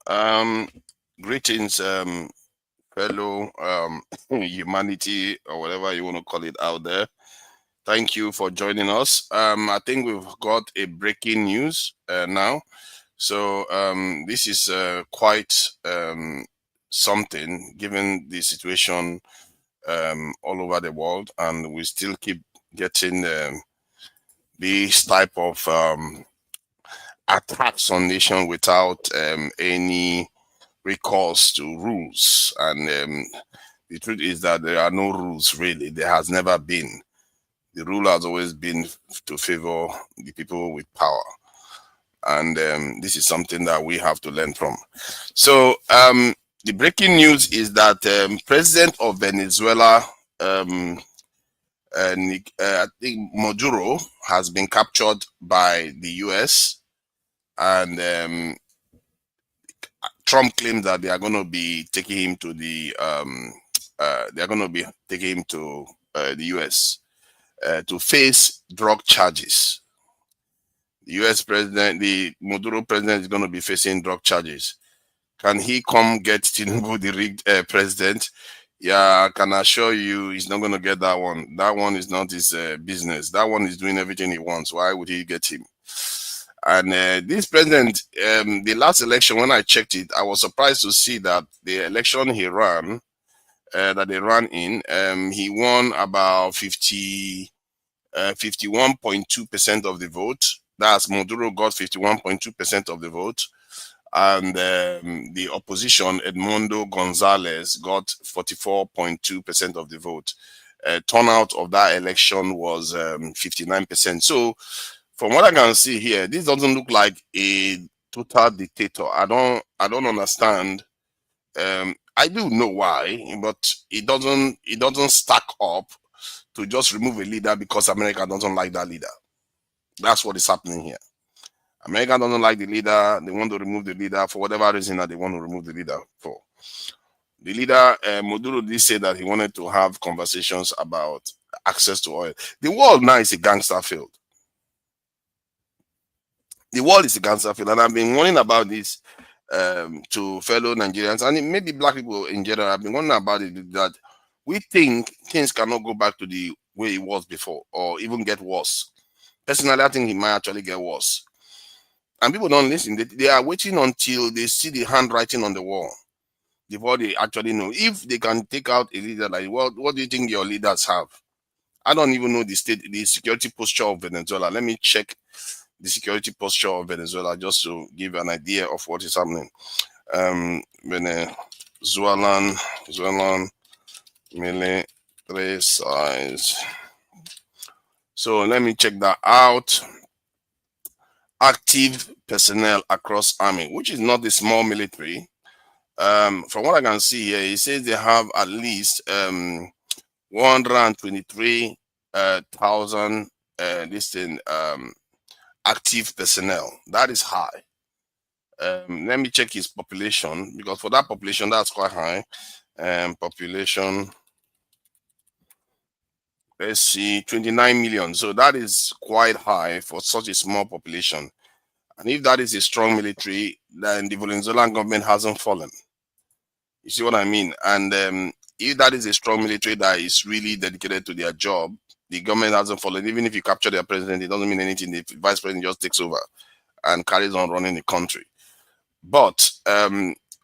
Um, Greetings, fellow humanity or whatever you want to call it out there. Thank you for joining us. I think we've got a breaking news now. So this is quite something given the situation all over the world, and we still keep getting this type of attacks on nation without any recourse to rules. And the truth is that there are no rules really. There has never been. The rule has always been to favor the people with power. And this is something that we have to learn from. So the breaking news is that President of Venezuela, um, I think Maduro, has been captured by the U.S. and Trump claims that they are going to be taking him to they are going to be taking him to the U.S. To face drug charges. The U.S. president, the Maduro president, is going to be facing drug charges. Can he come get Tinubu, the rigged president? Yeah, I can assure you he's not going to get that one. That one is not his business. That one is doing everything he wants. Why would he get him? And this president, the last election, when I checked it, I was surprised to see that the election he ran, that they ran in, he won about 51.2% of the vote. That's Maduro got 51.2% of the vote. And the opposition, Edmundo Gonzalez, got 44.2% of the vote. Turnout of that election was 59%. So from what I can see here, this doesn't look like a total dictator. I don't understand. I do know why, but it doesn't stack up to just remove a leader because America doesn't like that leader. That's what is happening here. America doesn't like the leader. They want to remove the leader for whatever reason that they want to remove the leader for. The leader, Maduro, did say that he wanted to have conversations about access to oil. The world now is a gangster field. The world is a gangster field, and I've been warning about this to fellow Nigerians and maybe black people in general. I've been warning about it that we think things cannot go back to the way it was before, or even get worse. Personally, I think it might actually get worse. And people don't listen. They are waiting until they see the handwriting on the wall before they actually know. If they can take out a leader like, well, what do you think your leaders have? I don't even know the security posture of Venezuela. Let me check the security posture of Venezuela just to give an idea of what is happening. Venezuelan military size. So let me check that out. Active personnel across army, which is not a small military. From what I can see here, it says they have at least 123,000 active personnel. That is high. Let me check his population because for that population, that's quite high. Population, let's see, 29 million. So that is quite high for such a small population. And if that is a strong military, then the Venezuelan government hasn't fallen. You see what I mean? And if that is a strong military that is really dedicated to their job, the government hasn't fallen. Even if you capture their president, it doesn't mean anything. The vice president just takes over and carries on running the country. But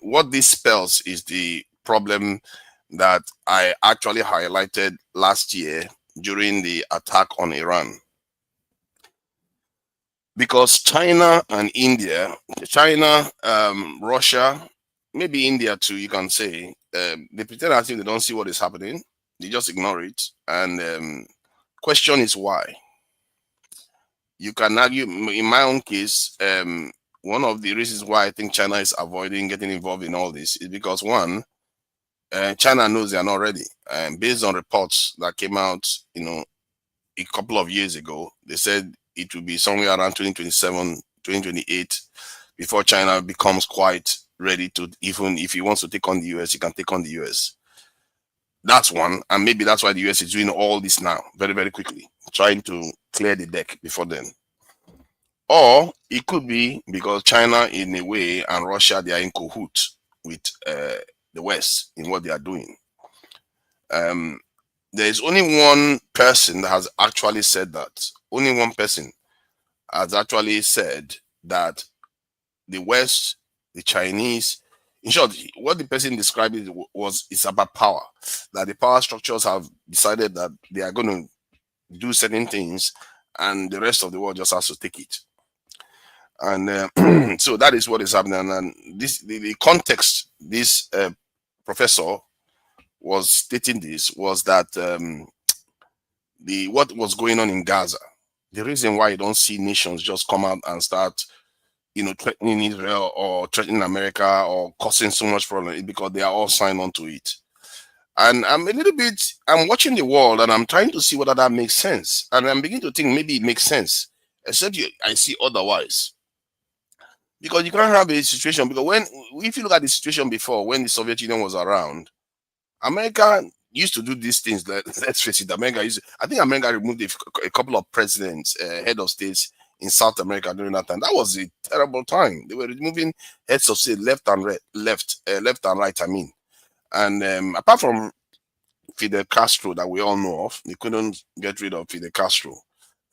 what this spells is the problem that I actually highlighted last year during the attack on Iran. Because China and India, China, Russia, maybe India too, you can say, they pretend as if they don't see what is happening. They just ignore it. And question is why. You can argue, in my own case, one of the reasons why I think China is avoiding getting involved in all this is because one, China knows they are not ready. Based on reports that came out, a couple of years ago, they said it will be somewhere around 2027, 2028 before China becomes quite ready to, even if he wants to take on the US, he can take on the US. That's one. And maybe that's why the US is doing all this now, very, very quickly, trying to clear the deck before then. Or it could be because China, in a way, and Russia, they are in cahoots with the West in what they are doing. Um, there is only one person that has actually said that. Only one person has actually said that the West, the Chinese, in short, what the person described it was it's about power. That the power structures have decided that they are going to do certain things, and the rest of the world just has to take it. And so that is what is happening. And this the context this professor was stating this was that the what was going on in Gaza. The reason why you don't see nations just come out and start, threatening Israel or threatening America or causing so much problem is because they are all signed on to it. And I'm watching the world and I'm trying to see whether that makes sense. And I'm beginning to think maybe it makes sense, except I see otherwise. Because you can't have a situation, because if you look at the situation before when the Soviet Union was around, America used to do these things. Let's face it, I think America removed a couple of presidents, head of states in South America during that time. That was a terrible time. They were removing heads of state left and right, left and right. I mean, and apart from Fidel Castro that we all know of, they couldn't get rid of Fidel Castro,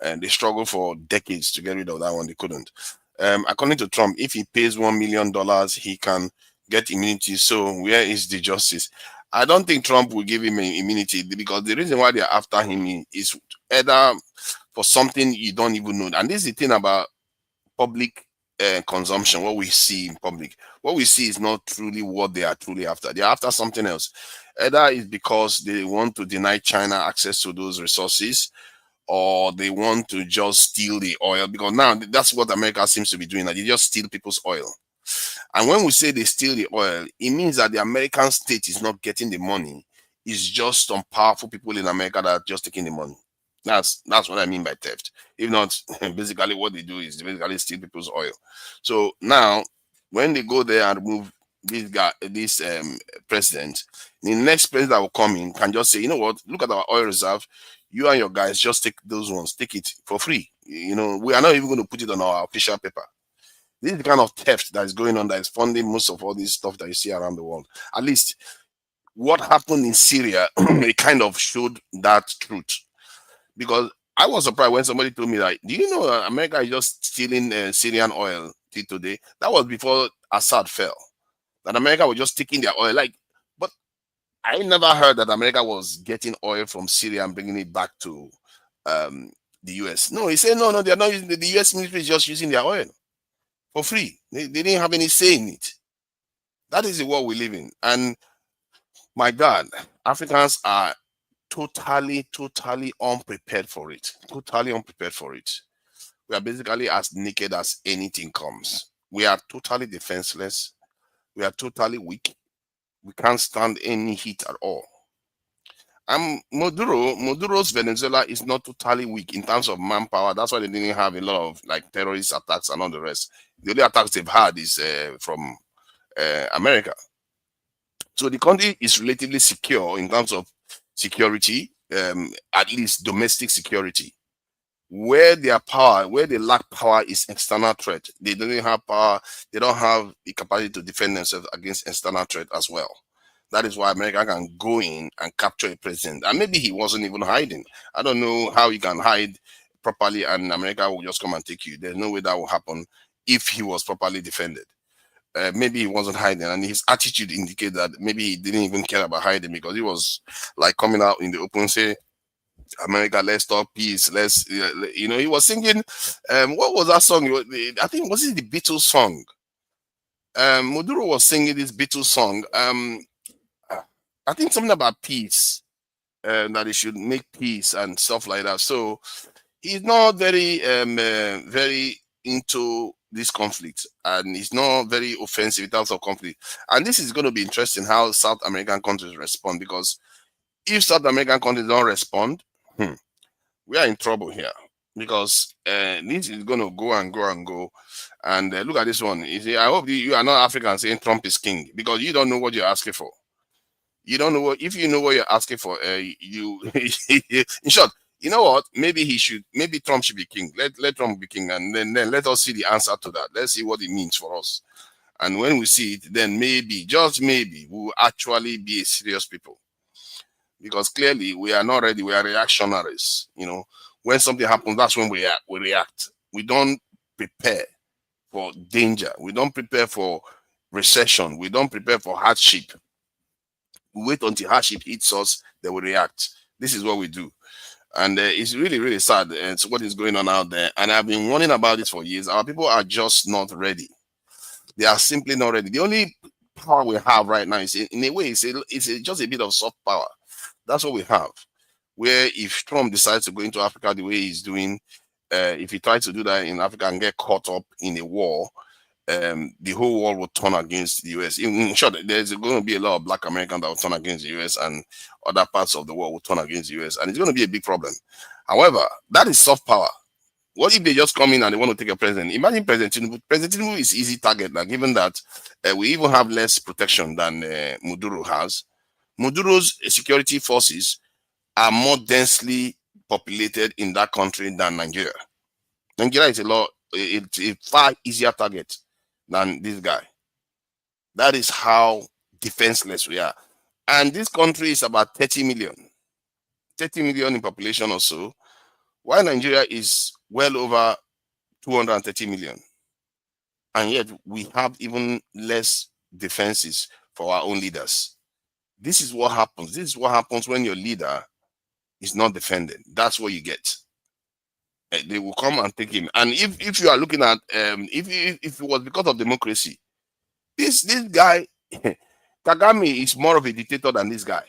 and they struggled for decades to get rid of that one. They couldn't. According to Trump, if he pays $1 million, he can get immunity. So where is the justice? I don't think Trump will give him immunity, because the reason why they're after him is either for something you don't even know. And this is the thing about public consumption. What we see in public, what we see is not truly what they are truly after. They're after something else. Either it's because they want to deny China access to those resources, or they want to just steal the oil, because now that's what America seems to be doing. That they just steal people's oil. And when we say they steal the oil, it means that the American state is not getting the money. It's just some powerful people in America that are just taking the money. That's what I mean by theft. If not, basically what they do is they basically steal people's oil. So now, when they go there and remove this president, the next president that will come in can just say, you know what, look at our oil reserve. You and your guys just take those ones, take it for free. We are not even going to put it on our official paper. This is the kind of theft that is going on, that is funding most of all this stuff that you see around the world. At least what happened in Syria, it kind of showed that truth. Because I was surprised when somebody told me that, do you know America is just stealing Syrian oil till today? That was before Assad fell. That America was just taking their oil. But I never heard that America was getting oil from Syria and bringing it back to the US. No, he said, no, they're not using the US military is just using their oil for free. They didn't have any say in it. That is the world we live in. And my God, Africans are totally unprepared for it. Totally unprepared for it. We are basically as naked as anything comes. We are totally defenseless. We are totally weak. We can't stand any heat at all. Maduro's Venezuela is not totally weak in terms of manpower. That's why they didn't have a lot of terrorist attacks and all the rest. The only attacks they've had is from America. So the country is relatively secure in terms of security, at least domestic security. Where they lack power is external threat. They don't have power. They don't have the capacity to defend themselves against external threat as well. That is why America can go in and capture a president. And maybe he wasn't even hiding. I don't know how you can hide properly and America will just come and take you. There's no way that will happen if he was properly defended. Maybe he wasn't hiding, and his attitude indicated that maybe he didn't even care about hiding, because he was coming out in the open, say, America, let's talk peace. He was singing. What was that song? I think, was it the Beatles song? Maduro was singing this Beatles song. I think something about peace, that he should make peace and stuff like that. So he's not very into this conflict, and he's not very offensive in terms of conflict. And this is going to be interesting how South American countries respond, because if South American countries don't respond, we are in trouble here, because this is going to go and go and go. And look at this one. You see, I hope you are not African saying Trump is king, because you don't know what you're asking for. You don't know if you know what you're asking for. In short, You know what? Maybe he should. Maybe Trump should be king. Let Trump be king, and then let us see the answer to that. Let's see what it means for us. And when we see it, then maybe, just maybe, we will actually be a serious people. Because clearly we are not ready. We are reactionaries. When something happens, that's when we react. We don't prepare for danger. We don't prepare for recession. We don't prepare for hardship. We wait until hardship hits us, then we react. This is what we do. And it's really, really sad. It's what is going on out there. And I've been warning about this for years. Our people are just not ready. They are simply not ready. The only power we have right now is, in a way, just a bit of soft power. That's what we have. Where if Trump decides to go into Africa the way he's doing, if he tries to do that in Africa and get caught up in a war, the whole world will turn against the US. In short, there's going to be a lot of Black Americans that will turn against the US, and other parts of the world will turn against the US, and it's going to be a big problem. However, that is soft power. What if they just come in and they want to take a president? Imagine President Tinubu. President Tinubu is easy target now, given that we even have less protection than Maduro has. Maduro's security forces are more densely populated in that country than Nigeria. Nigeria is it's a far easier target than this guy. That is how defenseless we are. And this country is about 30 million. 30 million in population or so, while Nigeria is well over 230 million. And yet we have even less defenses for our own leaders. This is what happens. This is what happens when your leader is not defended. That's what you get. They will come and take him. And if you are looking at if it was because of democracy, this guy Kagame is more of a dictator than this guy.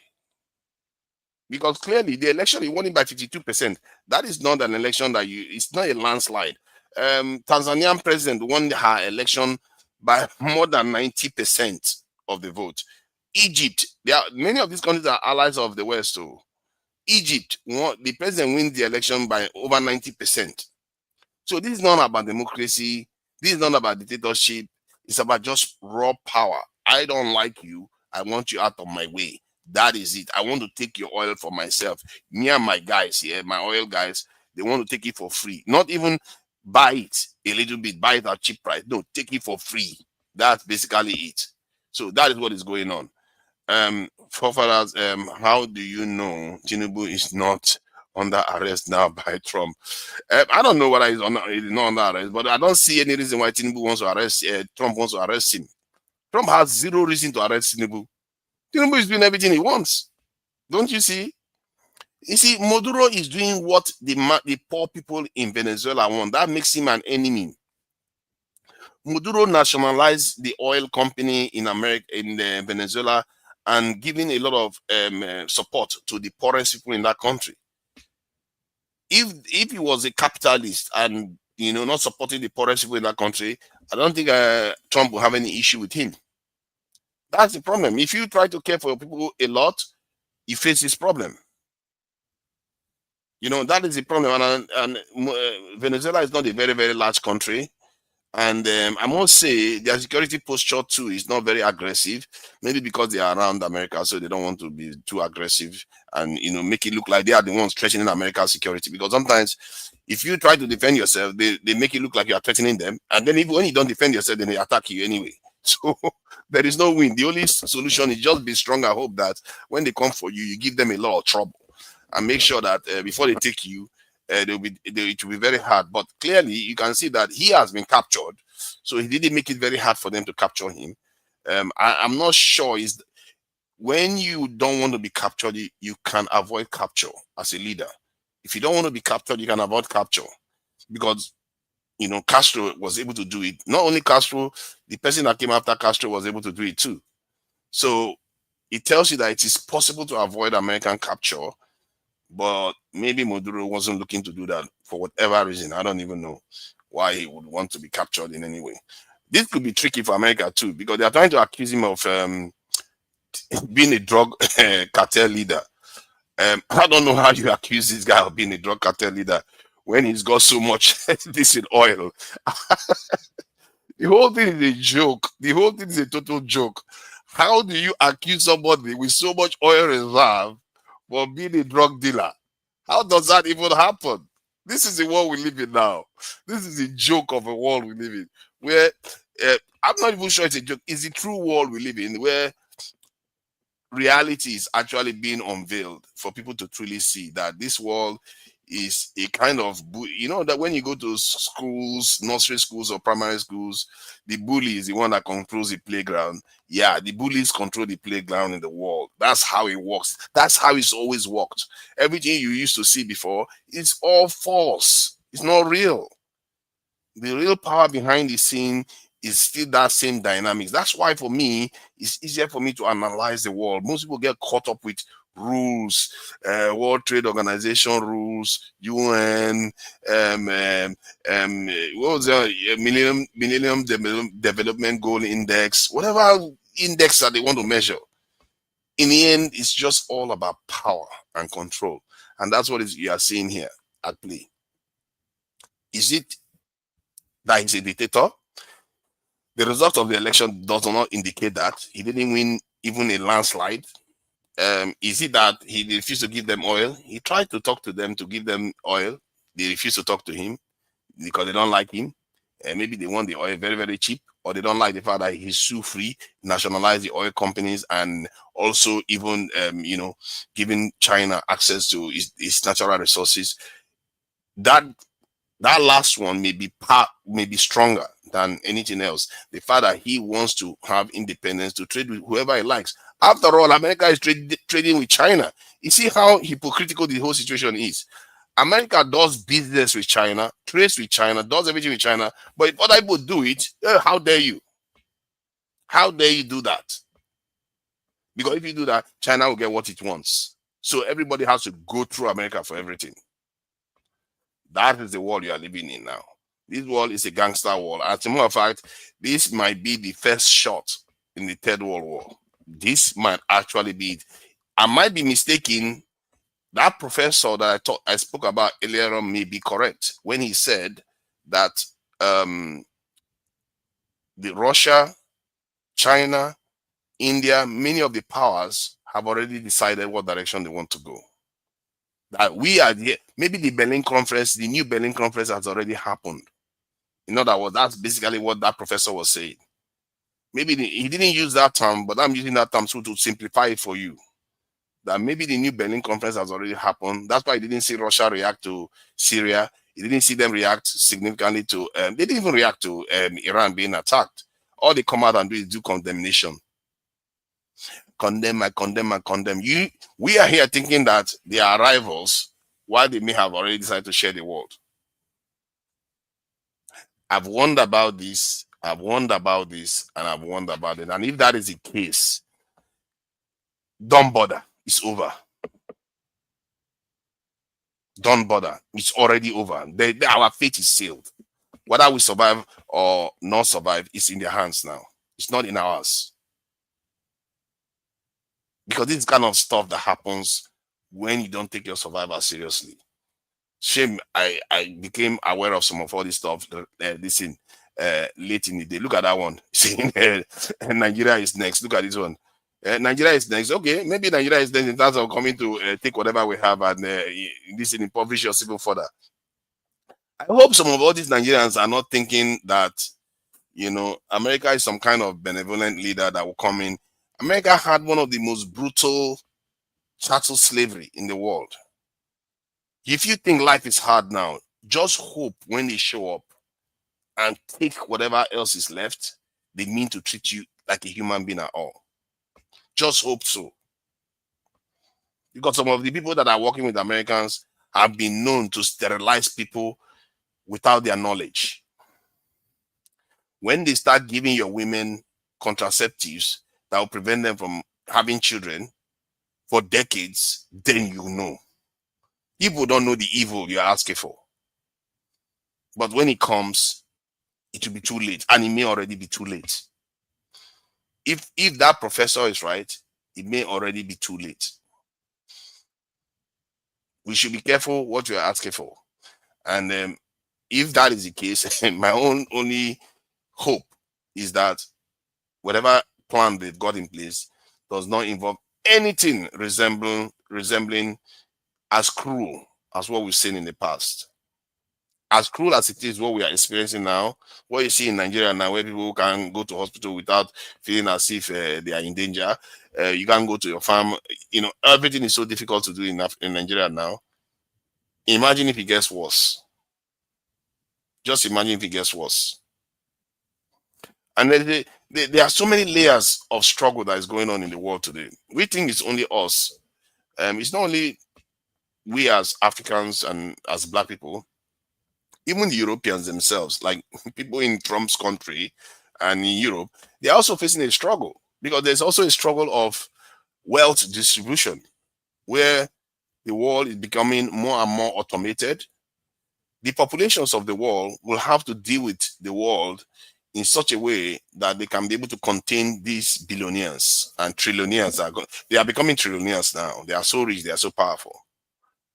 Because clearly the election he won it by 52%. That is not an election it's not a landslide. Tanzanian president won her election by more than 90% of the vote. Egypt, many of these countries are allies of the West. So Egypt, the president wins the election by over 90%. So this is not about democracy. This is not about dictatorship. It's about just raw power. I don't like you. I want you out of my way. That is it. I want to take your oil for myself. Me and my guys here, my oil guys, they want to take it for free. Not even buy it a little bit, buy it at cheap price. No, take it for free. That's basically it. So that is what is going on. Forefathers, how do you know Tinubu is not under arrest now by Trump? I don't know whether he's not under arrest, but I don't see any reason why Tinubu wants to arrest Trump wants to arrest him. Trump has zero reason to arrest Tinubu. Tinubu is doing everything he wants. Don't you see? You see, Maduro is doing what the poor people in Venezuela want. That makes him an enemy. Maduro nationalized the oil company in America, in Venezuela, and giving a lot of support to the poorest people in that country. If he was a capitalist and not supporting the poorest people in that country, I don't think Trump will have any issue with him. That's the problem. If you try to care for people a lot, you face this problem. That is the problem. And Venezuela is not a very, very large country. And I must say their security posture too is not very aggressive. Maybe because they are around America, so they don't want to be too aggressive and make it look like they are the ones threatening America's security. Because sometimes if you try to defend yourself, they make it look like you are threatening them. And then even when you don't defend yourself, then they attack you anyway. So there is no win. The only solution is just be strong and hope that when they come for you, you give them a lot of trouble and make sure that before they take you, it will be very hard. But clearly, you can see that he has been captured, so he didn't make it very hard for them to capture him. I'm not sure is when you don't want to be captured, you can avoid capture as a leader. If you don't want to be captured, you can avoid capture because Castro was able to do it. Not only Castro, the person that came after Castro was able to do it too. So it tells you that it is possible to avoid American capture. But maybe Maduro wasn't looking to do that for whatever reason. I don't even know why he would want to be captured in any way. This could be tricky for America too, because they are trying to accuse him of being a drug cartel leader. I don't know how you accuse this guy of being a drug cartel leader when he's got so much this in oil. The whole thing is a joke. The whole thing is a total joke. How do you accuse somebody with so much oil reserve for being a drug dealer? How does that even happen? This is the world we live in now. This is a joke of a world we live in, where I'm not even sure it's a joke. It's the true world we live in, where reality is actually being unveiled for people to truly see that this world is a kind of that when you go to schools, nursery schools or primary schools, the bully is the one that controls the playground. Yeah, the bullies control the playground in the world. That's how it works. That's how it's always worked. Everything you used to see before is all false. It's not real. The real power behind the scene is still that same dynamics. That's why for me, it's easier for me to analyze the world. Most people get caught up with rules, World Trade Organization rules, UN, what was the Development Goal Index, whatever index that they want to measure. In the end, it's just all about power and control, and that's what you are seeing here at play. Is it that he's a dictator? The result of the election does not indicate that. He didn't win even a landslide. Is it that he refused to give them oil? He tried to talk to them to give them oil. They refused to talk to him because they don't like him. And maybe they want the oil very, very cheap, or they don't like the fact that he's sue free, nationalize the oil companies, and also even, giving China access to its natural resources. That that last one may be stronger than anything else. The fact that he wants to have independence to trade with whoever he likes. After all, America is trading with China. You see how hypocritical the whole situation is. America does business with China, trades with China, does everything with China. But if other people do it, how dare you? How dare you do that? Because if you do that, China will get what it wants. So everybody has to go through America for everything. That is the world you are living in now. This world is a gangster world. As a matter of fact, this might be the first shot in the Third World War. This might actually be it. I might be mistaken. That professor that I spoke about earlier on may be correct when he said that the Russia, China, India, many of the powers have already decided what direction they want to go. That we are here. Maybe the Berlin Conference, the new Berlin Conference has already happened. In other words, that's basically what that professor was saying. Maybe he didn't use that term, but I'm using that term to simplify it for you. That maybe the new Berlin Conference has already happened. That's why he didn't see Russia react to Syria. He didn't see them react significantly to, they didn't even react to Iran being attacked. All they come out and do is do condemnation. Condemn, I condemn, I condemn. We are here thinking that they are rivals, while they may have already decided to share the world. I've wondered about this, I've wondered about this, and I've wondered about it. And if that is the case, don't bother. It's over. Don't bother. It's already over. Our fate is sealed. Whether we survive or not survive is in their hands now. It's not in ours. Because this kind of stuff that happens when you don't take your survival seriously. Shame, I became aware of some of all this stuff late in the day. Look at that one. Saying Nigeria is next. Look at this one. Nigeria is next. Okay, maybe Nigeria is next in terms of coming to take whatever we have and this impoverish us even further. I hope some of all these Nigerians are not thinking that, America is some kind of benevolent leader that will come in. America had one of the most brutal chattel slavery in the world. If you think life is hard now, just hope when they show up and take whatever else is left, they mean to treat you like a human being at all. Just hope so. Because some of the people that are working with Americans have been known to sterilize people without their knowledge. When they start giving your women contraceptives that will prevent them from having children for decades, then you know. People don't know the evil you're asking for. But when it comes, it will be too late, and it may already be too late. If that professor is right, it may already be too late. We should be careful what we are asking for. And if that is the case, my only hope is that whatever plan they've got in place does not involve anything resembling as cruel as what we've seen in the past. As cruel as it is what we are experiencing now, what you see in Nigeria now, where people can go to hospital without feeling as if they are in danger. You can't go to your farm. Everything is so difficult to do in Nigeria now. Imagine if it gets worse. Just imagine if it gets worse. And then there are so many layers of struggle that is going on in the world today. We think it's only us. It's not only we as Africans and as Black people, even the Europeans themselves, like people in Trump's country and in Europe, they're also facing a struggle because there's also a struggle of wealth distribution where the world is becoming more and more automated. The populations of the world will have to deal with the world in such a way that they can be able to contain these billionaires and trillionaires. They are becoming trillionaires now. They are so rich, they are so powerful.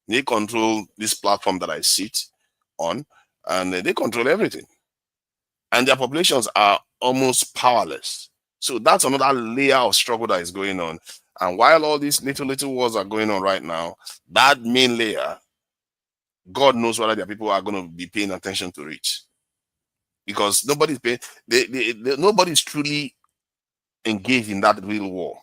They control this platform that I sit on, and they control everything. And their populations are almost powerless. So that's another layer of struggle that is going on. And while all these little wars are going on right now, that main layer, God knows whether their people are going to be paying attention to it. Because nobody's paying, nobody's truly engaged in that real war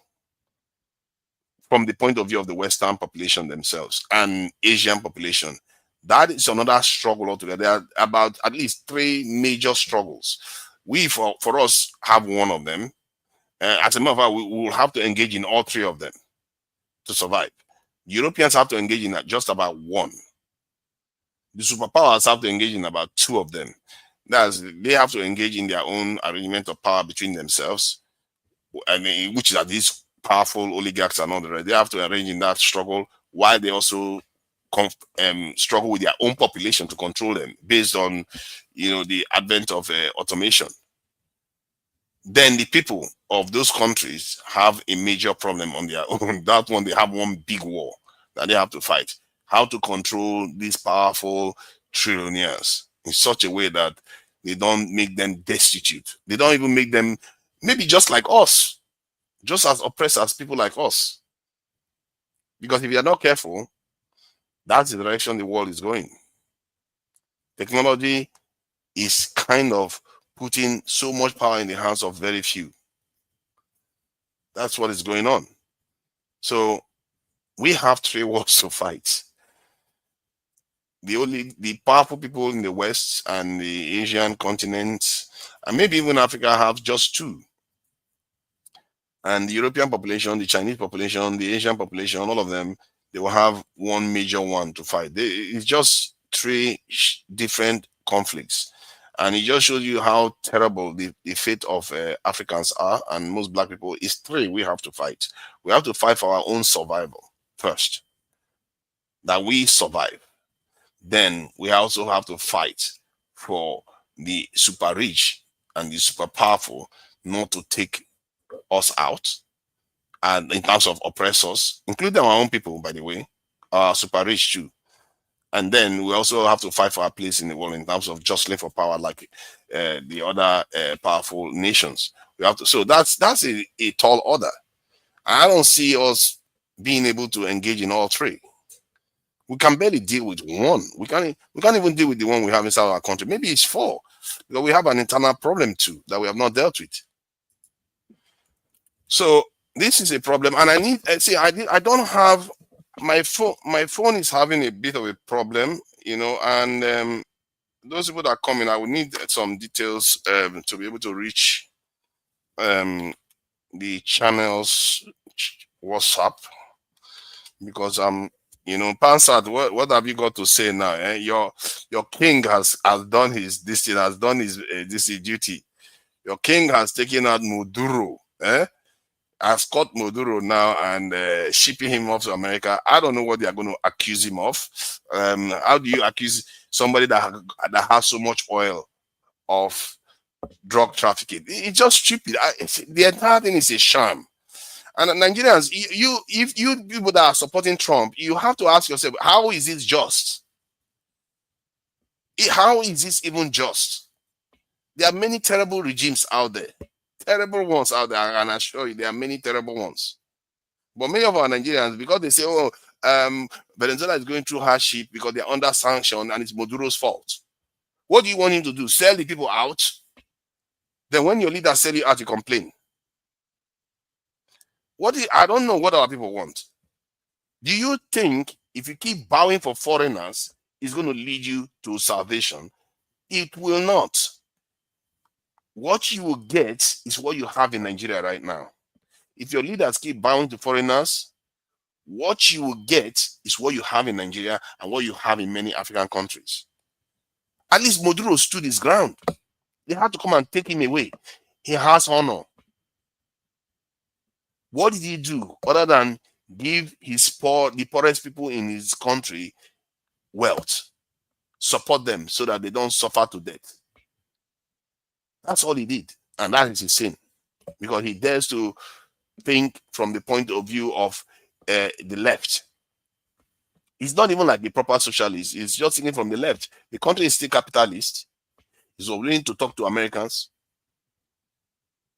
from the point of view of the Western population themselves and Asian population. That is another struggle altogether. There are about at least 3 major struggles. We, for us, have one of them. As a matter of fact, we will have to engage in all 3 of them to survive. Europeans have to engage in just about 1. The superpowers have to engage in about 2 of them. They have to engage in their own arrangement of power between themselves, which are these powerful oligarchs and all the rest. They have to arrange in that struggle while they also struggle with their own population to control them based on the advent of automation. Then the people of those countries have a major problem on their own. That one, they have one big war that they have to fight. How to control these powerful trillionaires in such a way that they don't make them destitute. They don't even make them maybe just like us, just as oppressed as people like us. Because if you're not careful, that's the direction the world is going. Technology is kind of putting so much power in the hands of very few. That's what is going on. So we have 3 wars to fight. The powerful people in the West and the Asian continent, and maybe even Africa, have just 2. And the European population, the Chinese population, the Asian population, all of them, they will have one major one to fight. It's just 3 different conflicts. And it just shows you how terrible the fate of Africans are, and most Black people. Is 3 we have to fight. We have to fight for our own survival first, that we survive. Then we also have to fight for the super rich and the super powerful not to take us out, and in terms of oppressors, including our own people, by the way, are super rich too. And then we also have to fight for our place in the world in terms of jostling for power, like the other powerful nations. We have to. So that's a tall order. I don't see us being able to engage in all 3. We can barely deal with 1. We can't even deal with the one we have inside our country. Maybe it's 4, because we have an internal problem too that we have not dealt with. So this is a problem, and I don't have my phone. My phone is having a bit of a problem, and those people that come in, I would need some details to be able to reach the channel's WhatsApp, because Pansat, what have you got to say now? Your king has done his duty. Your king has taken out Maduro, has caught Maduro now and shipping him off to America. I don't know what they are going to accuse him of. How do you accuse somebody that has so much oil of drug trafficking? It's just stupid. The entire thing is a sham. And Nigerians, if you people that are supporting Trump, you have to ask yourself, how is this just? How is this even just? There are many terrible regimes out there. Terrible ones out there, and I assure you there are many terrible ones. But many of our Nigerians, because they say, oh, Venezuela is going through hardship because they're under sanction and it's Maduro's fault. What do you want him to do? Sell the people out? Then when your leaders sell you out, you complain. I don't know what our people want. Do you think if you keep bowing for foreigners, it's going to lead you to salvation? It will not. What you will get is what you have in Nigeria right now. If your leaders keep bowing to foreigners, what you will get is what you have in Nigeria and what you have in many African countries. At least Maduro stood his ground. They had to come and take him away. He has honor. What did he do other than give the poorest people in his country wealth, support them so that they don't suffer to death? That's all he did, and that is his sin, because he dares to think from the point of view of the left. He's not even like the proper socialist. He's just thinking from the left. The country is still capitalist. He's willing to talk to Americans.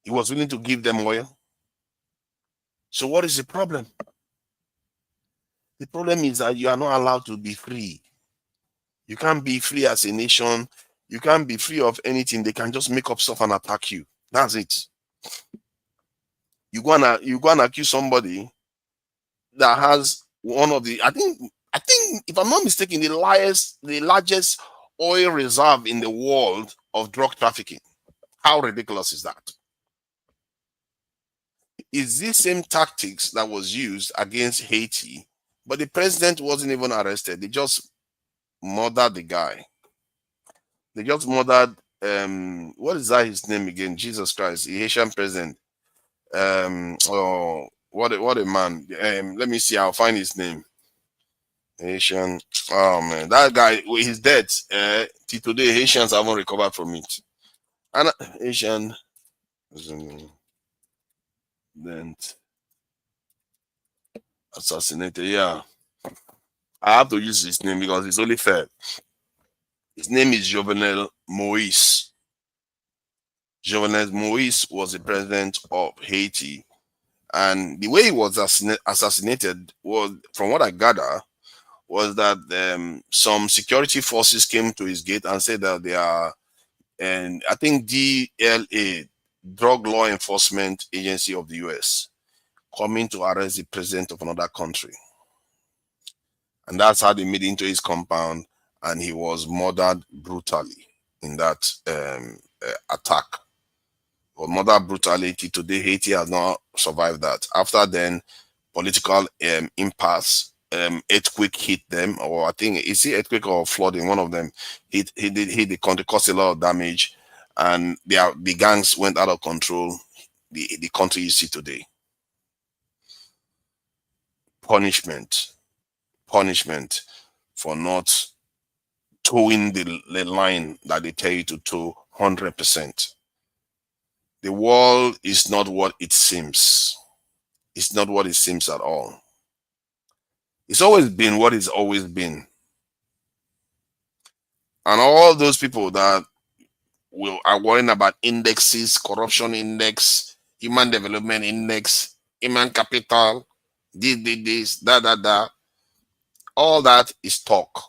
He was willing to give them oil. So what is the problem? The problem is that you are not allowed to be free. You can't be free as a nation. You can't be free of anything. They can just make up stuff and attack you. That's it. You go and accuse somebody that has one of the, I think if I'm not mistaken, the largest oil reserve in the world of drug trafficking. How ridiculous is that? Is this same tactics that was used against Haiti, but the president wasn't even arrested. They just murdered the guy. They just murdered what is that his name again? Jesus Christ, the Haitian president. Oh, what a man. Let me see, I'll find his name. Haitian. Oh man, that guy, he's dead. Till today, Haitians haven't recovered from it. And Haitian then assassinated. Yeah, I have to use his name because it's only fair. His name is Jovenel Moïse. Jovenel Moïse was the president of Haiti, and the way he was assassinated was, from what I gather, was that some security forces came to his gate and said that they are, and I think DLA, Drug Law Enforcement Agency of the US, coming to arrest the president of another country. And that's how they made it into his compound, and he was murdered brutally in that attack. But murdered brutality. Today, Haiti has not survived that. After then, political impasse, earthquake hit them, or I think it's the earthquake or flooding, one of them hit the country, caused a lot of damage, and the gangs went out of control. The country you see today. Punishment for not towing the line that they tell you to tow 100%. The world is not what it seems. It's not what it seems at all. It's always been what it's always been. And all those people that are worrying about indexes, corruption index, human development index, human capital, this, that, all that is talk.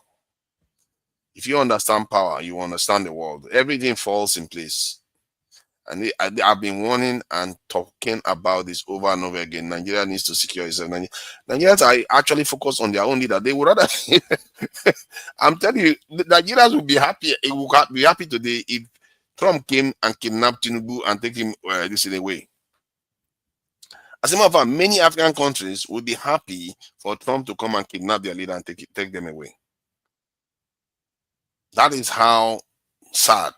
If you understand power, you understand the world. Everything falls in place. And I've been warning and talking about this over and over again. Nigeria needs to secure itself. Nigerians are actually focused on their own leader. They would rather. I'm telling you, the Nigerians would be happy. It would be happy today if Trump came and kidnapped Tinubu and take him this away. As a matter of fact, many African countries would be happy for Trump to come and kidnap their leader and take them away. That is how sad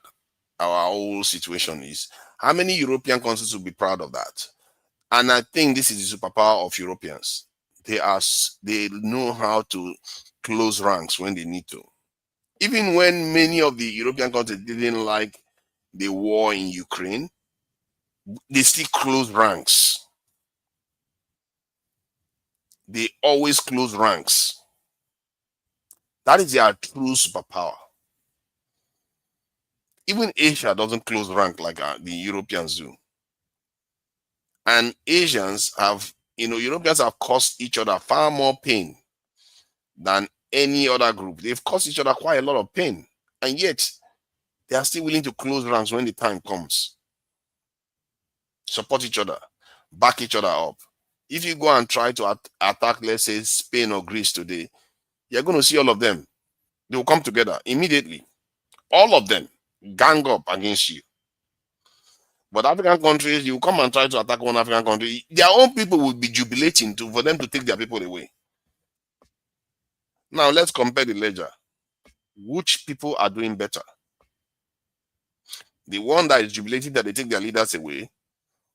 our whole situation is. How many European countries will be proud of that? And I think this is the superpower of Europeans. They know how to close ranks when they need to. Even when many of the European countries didn't like the war in Ukraine, they still close ranks. They always close ranks. That is their true superpower. Even Asia doesn't close rank like the Europeans do. And Asians have, Europeans have caused each other far more pain than any other group. They've caused each other quite a lot of pain, and yet they are still willing to close ranks when the time comes. Support each other, back each other up. If you go and try to attack, let's say, Spain or Greece today, you're going to see all of them. They will come together immediately. All of them gang up against you. But African countries, you come and try to attack one African country, their own people will be jubilating for them to take their people away. Now let's compare the ledger. Which people are doing better? The one that is jubilating that they take their leaders away,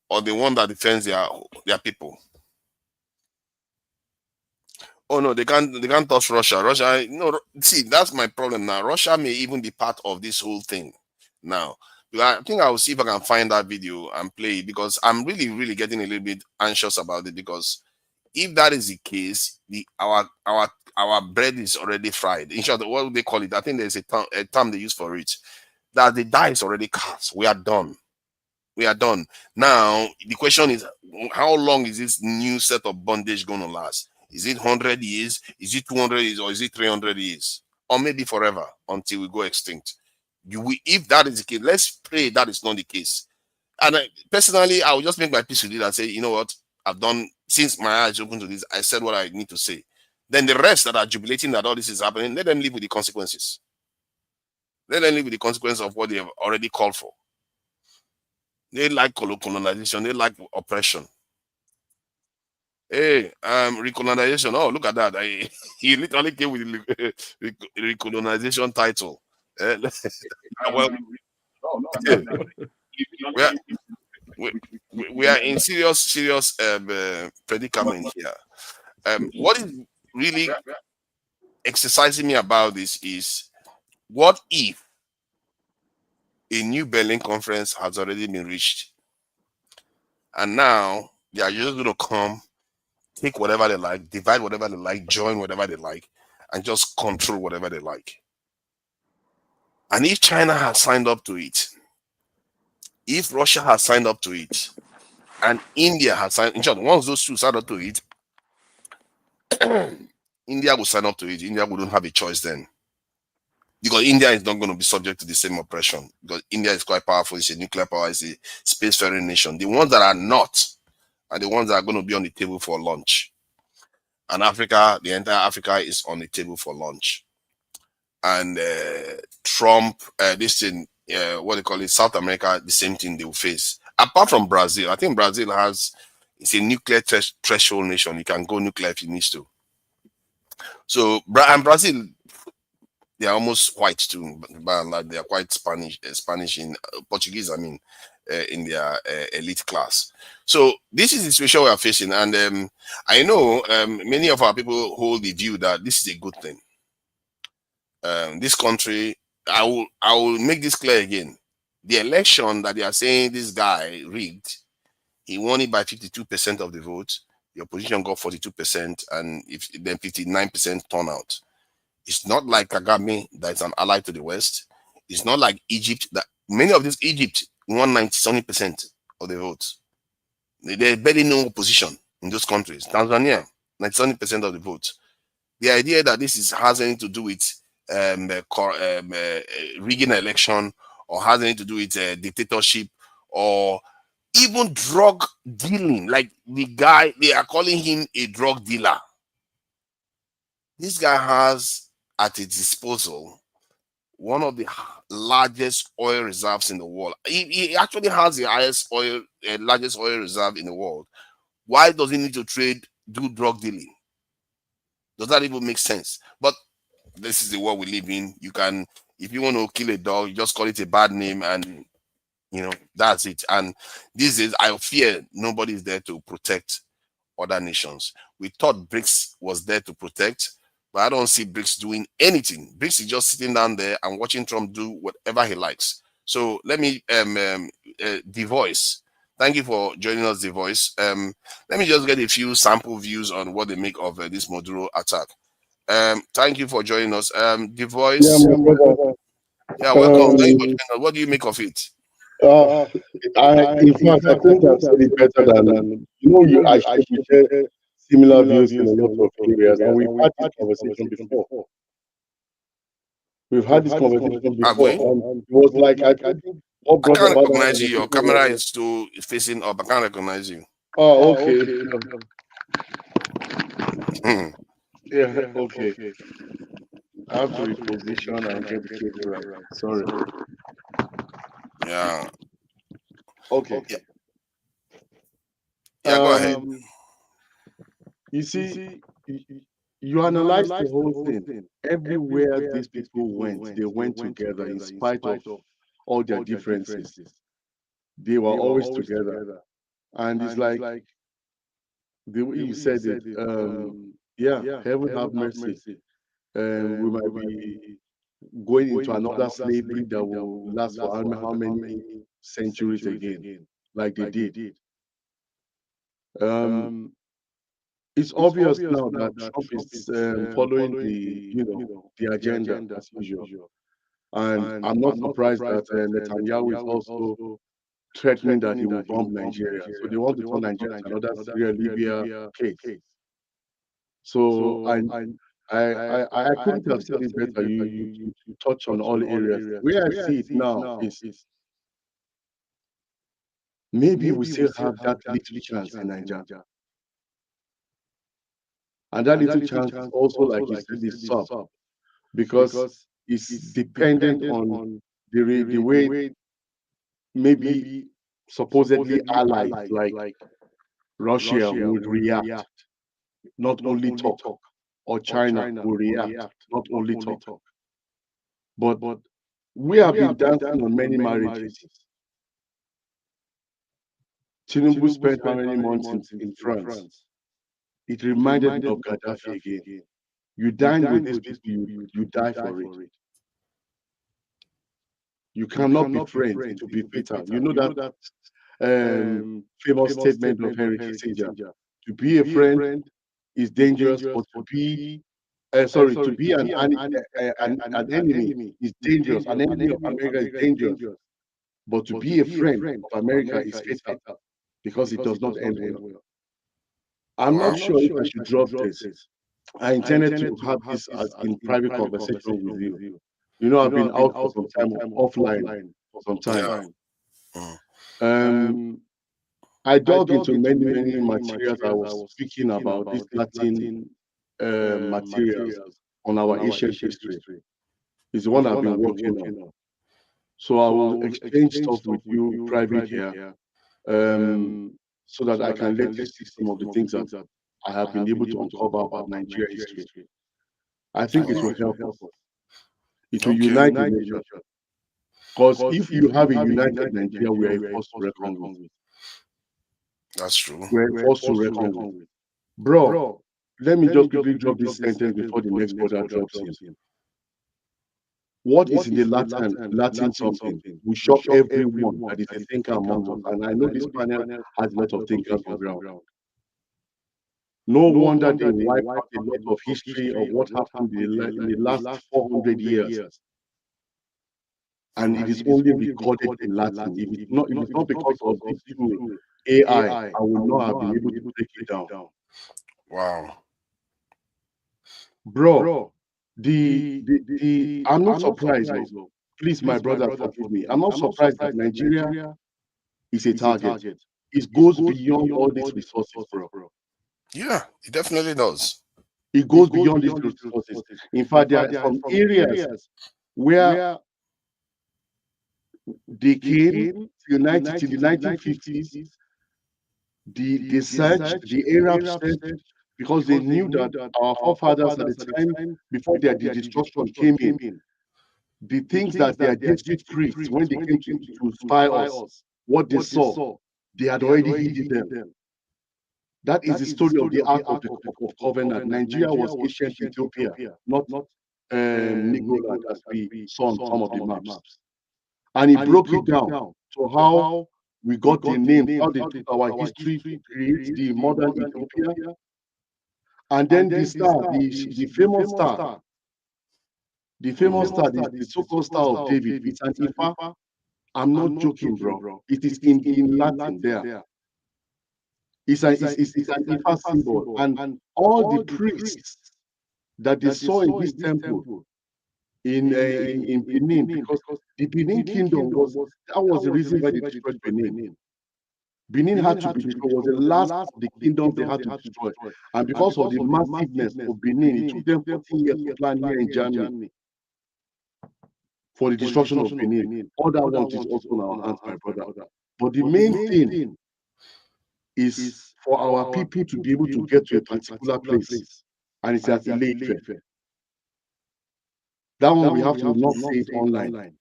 or the one that defends their people? Oh no, they can't touch Russia. Russia, no, see, that's my problem now. Russia may even be part of this whole thing now. I think I will see if I can find that video and play it, because I'm really, really getting a little bit anxious about it, because if that is the case, our bread is already fried. In short, what do they call it? I think there's a term they use for it. That the die is already cast. We are done. We are done. Now the question is, how long is this new set of bondage going to last? Is it 100 years? Is it 200 years? Or is it 300 years? Or maybe forever until we go extinct? If that is the case, let's pray that is not the case. And personally, I will just make my peace with it and say, you know what? I've done, since my eyes open to this, I said what I need to say. Then the rest that are jubilating that all this is happening, let them live with the consequences. Let them live with the consequences of what they have already called for. They like colonization. They like oppression. Hey, recolonization. Oh, look at that. He literally came with the recolonization title. Well, we are in serious predicament here. What is really exercising me about this is, what if a new Berlin conference has already been reached, and now they are just going to come, take whatever they like, divide whatever they like, join whatever they like, and just control whatever they like? And if China has signed up to it, if Russia has signed up to it, and India has signed, in short, once those two sign up to it, India will sign up to it. India wouldn't have a choice then, because India is not going to be subject to the same oppression, because India is quite powerful. It's a nuclear power. It's a spacefaring nation. The ones that are not are the ones that are going to be on the table for lunch. And Africa, the entire Africa is on the table for lunch. And Trump, this thing, what they call it, South America, the same thing they will face. Apart from Brazil, I think Brazil it's a nuclear threshold nation. You can go nuclear if it needs to. So, and Brazil, they are almost white too, but they are quite Spanish in Portuguese, I mean, in their elite class. So this is the situation we are facing, and I know many of our people hold the view that this is a good thing. This country, I will make this clear again. The election that they are saying this guy rigged, he won it by 52% of the vote. The opposition got 42%, and then 59% turnout. It's not like Kagame that is an ally to the West. It's not like Egypt, that many of these Egypt won 90% of the votes. There's barely no opposition in those countries. Tanzania, 97% of the votes. The idea that this has anything to do with rigging an election, or has anything to do with dictatorship, or even drug dealing, like the guy, they are calling him a drug dealer. This guy has at his disposal one of the largest oil reserves in the world. He actually has the largest oil reserve in the world. Why does he need to do drug dealing? Does that even make sense? But this is the world we live in. You can, if you want to kill a dog, you just call it a bad name, and that's it. And these days, I fear nobody is there to protect other nations. We thought BRICS was there to protect, but I don't see BRICS doing anything. BRICS is just sitting down there and watching Trump do whatever he likes. So let me, The Voice. Thank you for joining us, The Voice. Let me just get a few sample views on what they make of this Maduro attack. Thank you for joining us. The Voice. Yeah, welcome. Thank you for joining us. What do you make of it? In fact, I think I've said it better than I should similar views in a lot of areas, and we've had this conversation before. We've had this conversation Have before, we? and it was like I think what I brought can't about that recognize you. Your conversation camera was, is still facing up. I can't recognize you. oh, okay, Hmm. yeah, okay. I have to reposition and get the cable right. Sorry. Yeah. Okay. Yeah. Yeah. Go ahead. You see, y- you analyze the whole thing. Everywhere these people went, they went together in spite of all their differences. They were always together. And it's like the way you said it, yeah, heaven have mercy. We might be going into another slavery that will last for how many centuries again, like they did. Um, it's obvious now that Trump is following the agenda as usual. And I'm not surprised that Netanyahu is also threatening that he will bomb Nigeria. So they want to turn Nigeria to another Syria, Libya case. So I couldn't have said it better. You touch on all areas. Where I see it now is maybe we still have that little chance in Nigeria. And that little chance is also, like you said, is sub because it's dependent on the way maybe supposedly allies like Russia would react, not only talk, or China will react, not only talk. But we have been dancing on many marriages. Tinubu spent how many months in France? It reminded me of Gaddafi again. You dine with these people, you die for it. You cannot be friends, it will be fatal. You know that famous statement of Henry Kissinger. To be a friend is dangerous, but to be an enemy is dangerous. An enemy of America is dangerous, but to be a friend of America is fatal because it does not end well. I'm not Wow. sure if I should drop this. I intended to have this as in private conversation with you. You know, I've been out for some time, offline for some time. Yeah. Mm. Um, I dug into many materials. I was speaking about these Latin materials on our ancient history. Is the one I've been working on. So I will exchange stuff with you private here, so that I can let you see some of the things that I have been able to uncover about Nigeria history. I think it will help us. It will Okay. unite the nation. Because if you have a united Nigeria, we are a force to reckon with. That's true. We're a force to reckon with. Bro, let me just quickly drop this sentence before the next brother drops in. What is in the Latin something will shock everyone that is a thinker among us. And I know this panel has a lot of thinkers on ground. No wonder they wipe out a lot of history of what happened in the last 400 years. And it is only recorded in Latin. If it's not because of this tool, AI, I would not have been able to break it down. Wow. Bro, I'm not surprised. Oh. Please, my brother, forgive me. I'm not surprised that Nigeria is a target. It goes beyond all these resources, bro. Yeah, it definitely does. It goes beyond these resources. In fact, there are some areas where they came till the 1950s. They searched, the Arabs searched, because they knew that our forefathers at the time, before the destruction came in, the things that their Jesuit priests, when they came to spy us, what they saw, they had already hidden them. That is the story of the Ark of Covenant. Nigeria was ancient Ethiopia, not Negroland, as we saw on some of the maps. And he broke it down to how we got the names, how they took our history to create the modern Ethiopia. And then the star, the famous star, the so-called Star of David, it's an Ifa. I'm not joking, bro. It is in Latin there. it's an Ifa symbol, and all the priests that they saw in this temple in Benin, because the Benin kingdom was the reason why they destroyed Benin. Benin had to be destroyed, was the last of the kingdoms they had to destroy. And because of the massiveness of Benin, it took them 14 years to plan here in Germany for the destruction of Benin. All that one is also in our hands, my brother. But the main thing is for our people to be able to get to a particular place, and it's at Ile-Ife. That one we have to not say it online.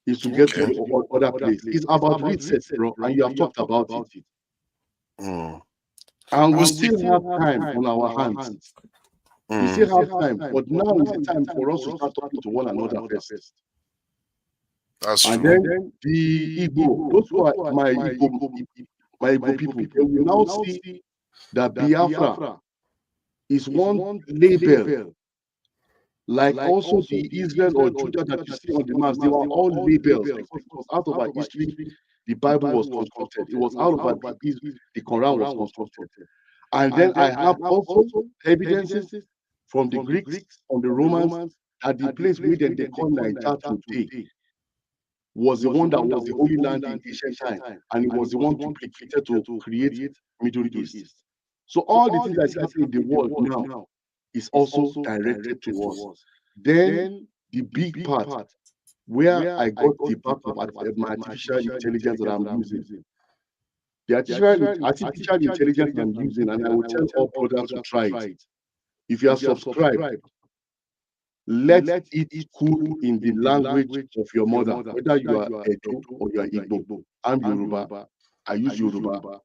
Is to get to the other place. It's about reset, bro, and you have talked about it. And we still have time on our hands. We still have time, but now is the time for us to start talking to one another first. That's and true. then the Igbo, those who are my Igbo people, they will now see that Biafra is one label. Like also the Israel or Judah that you see on the maps, they were all labels, because it was out of our history the Bible was constructed. It was out of our the Quran was constructed. And then I have also evidences from the Greeks, from the Romans, that the place where they call Niger today was the one that was the holy land in ancient time, and it was the one duplicated to create Middle East. So all the things that's happening in the world now is also directed to us. Then the big part where I got the back of my artificial intelligence that I'm using. The artificial intelligence I'm using, and I will tell all brothers to try it. If you are subscribed, let it cool in the language of your mother, whether you are Edo or you are Igbo. I'm Yoruba. I use Yoruba.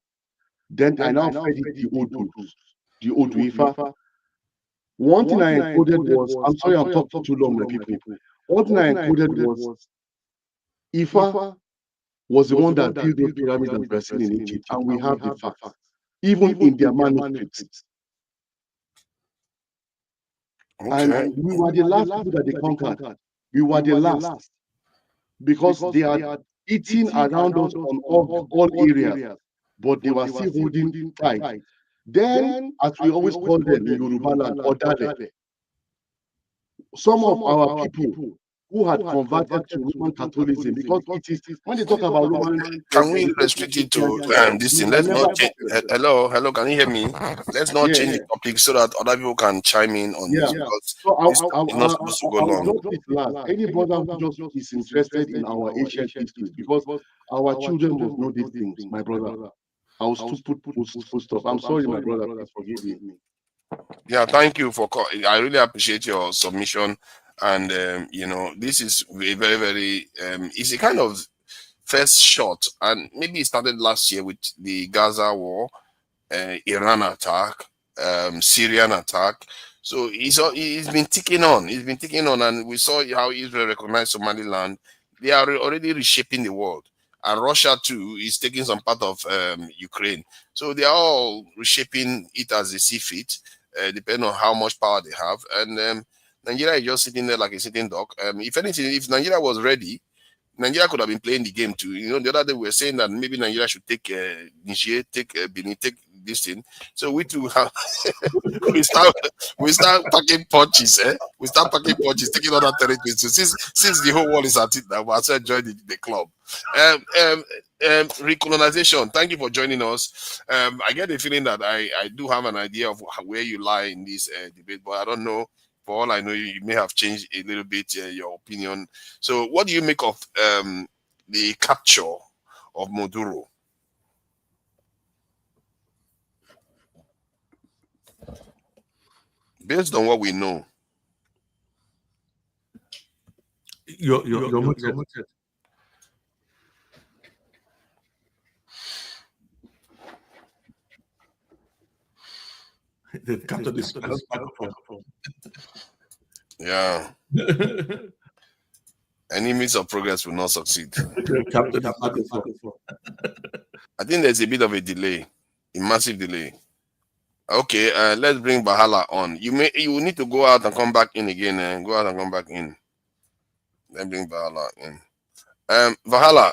Then I now fed it the Odu Ifa. One thing I encoded was, I'm sorry I'm talking too long, my people. One thing I encoded was Ifa was the one that built those pyramids that were seen in Egypt, and we have the facts, even in their manuscripts. Okay. And we were the last people that they conquered. We were the last, because they are eating around us on all areas, but they were still holding tight. Then, as we always call them in Yoruba land, Odale, some of our people who had converted to Roman Catholicism, because it is, when they talk about Roman, Can we restrict it to this thing? Let's not change. Hello, can you hear me? Let's not change the topic so that other people can chime in on this, because so this is not supposed to go long. I'll drop it last. Any brother who just is interested in our ancient history, because our children must know these things, my brother. I'll still put full stop. I'm sorry, my brother. Please forgive me. Yeah, thank you for I really appreciate your submission, and this is a very, very it's a kind of first shot, and maybe it started last year with the Gaza war, Iran attack, Syrian attack. So it's been ticking on. It's been ticking on, and we saw how Israel recognized Somaliland. They are already reshaping the world, and Russia too is taking some part of Ukraine. So they are all reshaping it as they see fit, depending on how much power they have. And Nigeria is just sitting there like a sitting duck. If anything, if Nigeria was ready, Nigeria could have been playing the game too. The other day we were saying that maybe Nigeria should take Niger, take Benin, take this thing. So we too have we start packing punches, We start packing punches, taking other territories. So since the whole world is at it now, we also join the club. Recolonization. Thank you for joining us. I get the feeling that I do have an idea of where you lie in this debate, but I don't know. For all I know, you may have changed a little bit your opinion. So, what do you make of the capture of Maduro? Based on what we know, your they've captured this microphone. Yeah. Any means of progress will not succeed. Captured the microphone. I think there's a bit of a delay, a massive delay. Okay, let's bring Bahala on. You will need to go out and come back in again, and go out and come back in. Let's bring Bahala in. Vahala,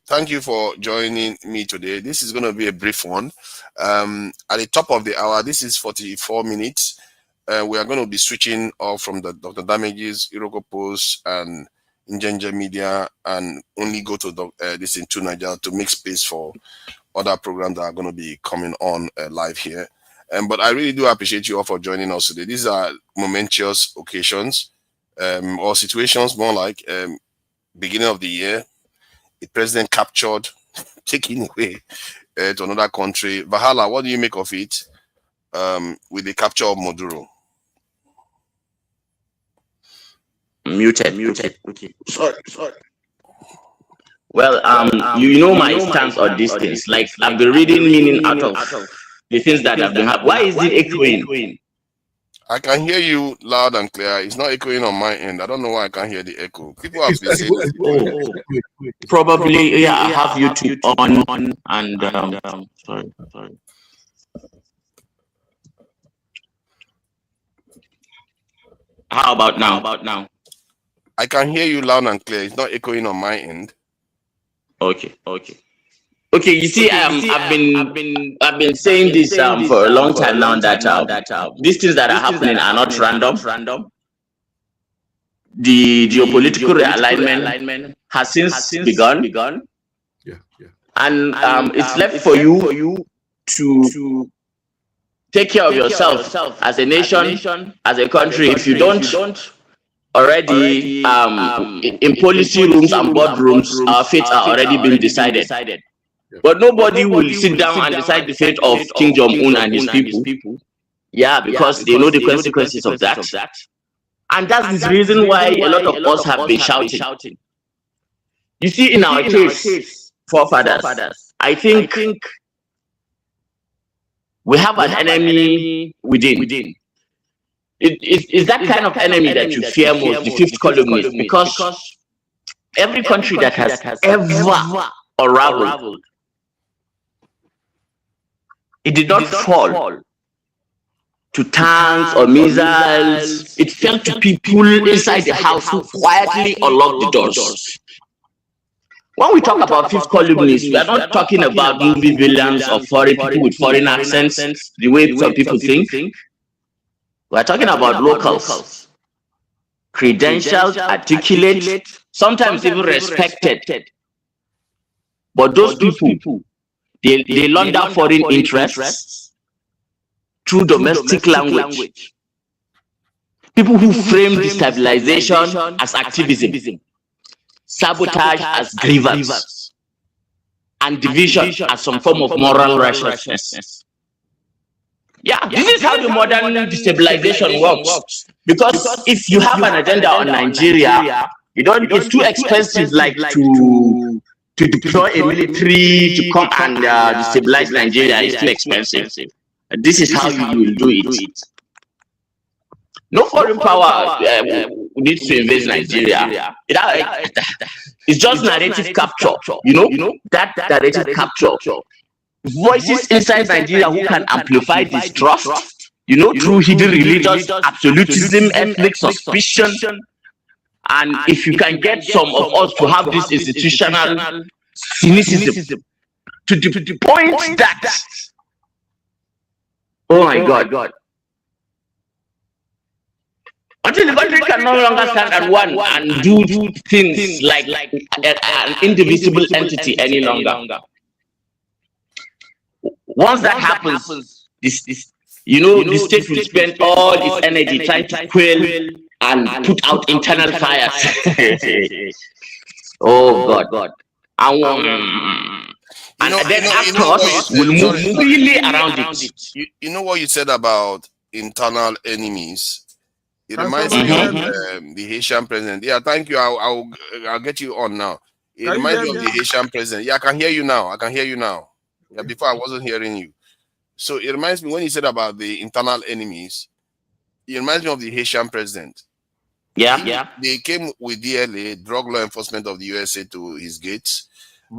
thank you for joining me today. This is going to be a brief one. At the top of the hour, this is 44 minutes. We are going to be switching off from the Dr. Damages, Iroko Post, and Injanja Media, and only go to this into Nigeria to make space for other programs that are going to be coming on live here. But I really do appreciate you all for joining us today. These are momentous occasions or situations, more like beginning of the year, the president captured, taken away to another country. Vahala, what do you make of it with the capture of Maduro? Muted. Okay. Sorry. Well, you know my stance on these things. Like, I've been reading meaning out of the things that have been happening. Why is it echoing? I can hear you loud and clear. It's not echoing on my end. I don't know why I can't hear the echo. People have been saying probably, yeah, I have YouTube on and sorry. How about now? I can hear you loud and clear. It's not echoing on my end. Okay. You see, I've been saying this for a long time now that these things that are happening are not random. The geopolitical realignment has since begun. Yeah. And it's left for you to take care of yourself as a nation, as a country. If you don't already in policy rooms and boardrooms, our fates are already being decided. But nobody will sit down and decide the fate of King Jong-un and his people. Yeah, because they know the consequences of that. And that's the reason why a lot of us have been shouting. You see, in our case, forefathers, I think we have an enemy within. It's that kind of enemy that you fear most, the fifth columnist, because every country that has ever unraveled, it did not fall to tanks or missiles. It fell to people inside the house who quietly unlocked the doors. When we talk about fifth columnists, we are not talking about movie villains or foreign people with foreign accents, the way some people think. We are talking about locals, credentialed, articulate, sometimes even respected. But those people, they launder foreign interests through domestic language. People who frame destabilization as activism, sabotage as grievance, and division as some form of moral righteousness. Yeah, this is how the modern destabilization works. Because if you have an agenda on Nigeria, it's too expensive, like to deploy a military to come and destabilize Nigeria is too expensive. This is how you will do it. No foreign power needs to invade Nigeria. It's just narrative capture, that narrative capture. Voices inside Nigeria who can amplify distrust, through hidden religious absolutism, ethnic suspicion. And if you can get some of us to have this institutional cynicism to the point that, oh my God, until the country can no longer stand at one and do things like an indivisible entity any longer. Once that happens, the state will spend all its energy trying to quell and put out internal fires. Oh God. And then actors will move freely around it. You know what you said about internal enemies? It reminds me of the Haitian president. Yeah, thank you. I'll get you on now. It reminds me of the Haitian president. Yeah, I can hear you now. Yeah, before I wasn't hearing you. So it reminds me, when you said about the internal enemies, it reminds me of the Haitian president. Yeah. They came with DLA, Drug Law Enforcement of the USA, to his gates.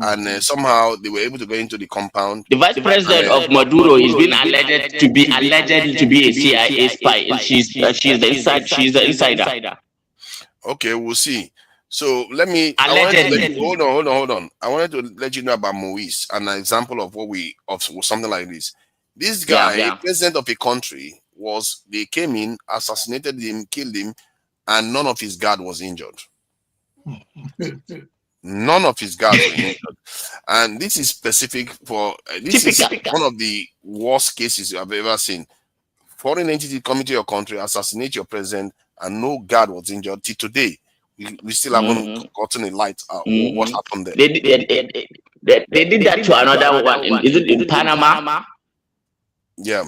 And somehow they were able to go into the compound. The vice president of Maduro is being alleged to be a CIA spy. She's the insider. Okay, we'll see. So let me. I wanted to let Allegedly. you, hold on. I wanted to let you know about Moise, an example of something like this. This guy, Yeah. president of a country, they came in, assassinated him, killed him, and none of his guard was injured. None of his guards were injured, and this is specific for this is Typical. one of the worst cases I've ever seen. Foreign entity coming to your country, assassinate your president, and no guard was injured. Till today, we still haven't gotten a light what happened there. They did that to another one. Is it in Panama? Yeah.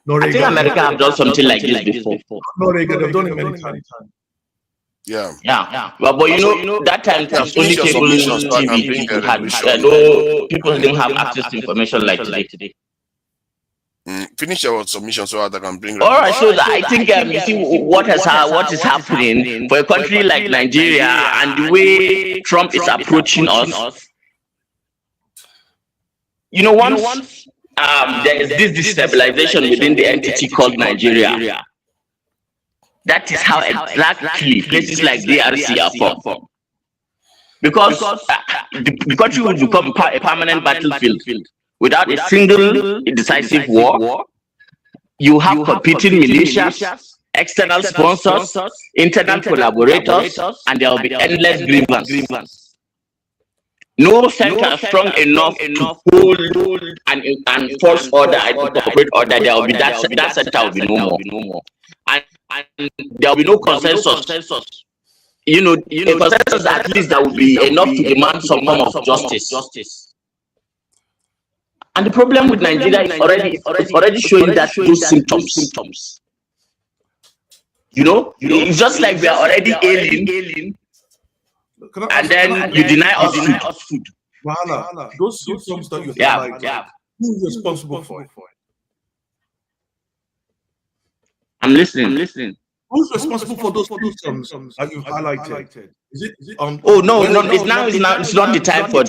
I think America have done something like this before. Noriega, they've done it many times. Yeah. But you know that time it was only Finish your cable submission so I can TV bring people a had. resolution. No, people didn't have access to information like today. Finish your submission so that I can bring. All right, so I think you see what is happening for a country like Nigeria and the way Trump is approaching us. You know, once there is this destabilization within the entity called Nigeria. That is how exactly places like DRC are formed. Because the country will become a permanent battlefield without a single decisive war. You have competing militias, external sponsors, internal collaborators, and there will be endless grievance. No center strong enough to hold and force order and corporate order. There will be that center will be no more. And there will be no consensus. You know, a consensus at least that will be enough to demand some form of justice. And the problem with Nigeria is already showing that those symptoms. You know, it's just like we are already ailing, and then you deny us food. Wahala, those symptoms that you Yeah. who is responsible for it? I'm listening. Who's responsible for those symptoms that you highlighted? Is it Oh no, it's not the time for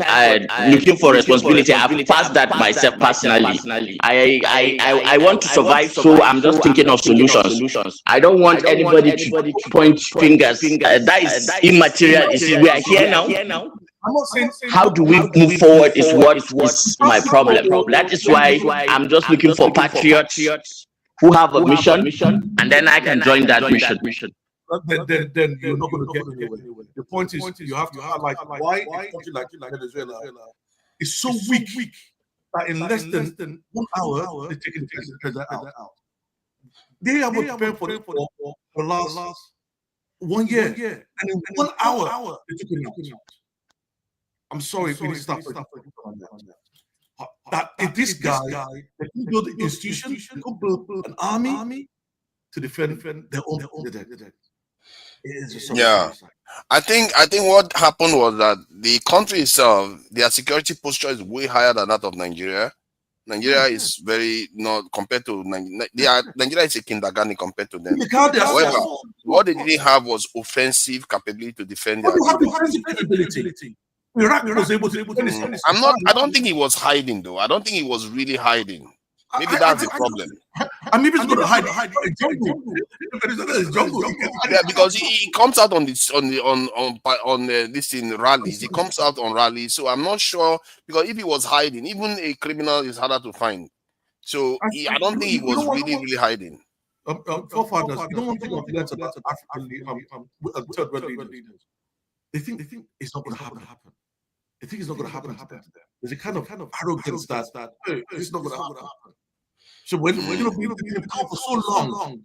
looking for responsibility. I've passed that myself personally. I want to survive, so I'm just thinking of solutions. I don't want anybody to point fingers. That is immaterial. You see, we are here now. I'm not saying How do we move forward is what is my problem. That is why I'm just looking for patriots who have a mission, and then I can join that mission. then you're not going to get anywhere. The point is, you have to highlight why a country like Venezuela is so weak that in less than 1 hour they're taking the president out. They have been preparing for the last 1 year, and in 1 hour they took him out. I'm sorry if you stop on that. If this guy, they can build an institution, they can build an army to defend their own president. Yeah, I think what happened was that the country itself, their security posture is way higher than that of Nigeria. Nigeria is very not compared to Nigeria is a kindergarten compared to them. However, what they didn't have was offensive capability to defend their capability. Iraq was able to defend his I don't think he was hiding though. I don't think he was really hiding. Maybe that's the problem. And maybe it's going to hide jungle. Yeah, because he comes out on this this in rallies. He comes out on rallies, so I'm not sure, because if he was hiding, even a criminal is harder to find. So I don't think he was really hiding. Forefathers, you don't want to think of about African third world leaders. They think it's not going to happen. They think it's not going to happen to them. There's a kind of arrogance that it's not going to happen. So when you've been in power for so long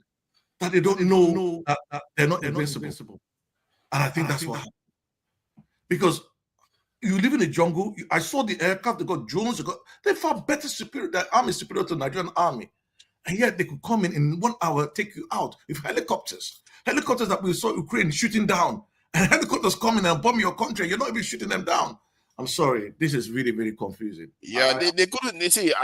that they don't know that they're not invincible, and I think that's what happened. Because you live in a jungle. I saw the aircraft. They got drones. They far better superior. Their army is superior to the Nigerian army, and yet they could come in 1 hour, take you out with helicopters that we saw Ukraine shooting down, and helicopters coming and bomb your country. You're not even shooting them down. I'm sorry, this is really, really confusing. Yeah, they couldn't. They see,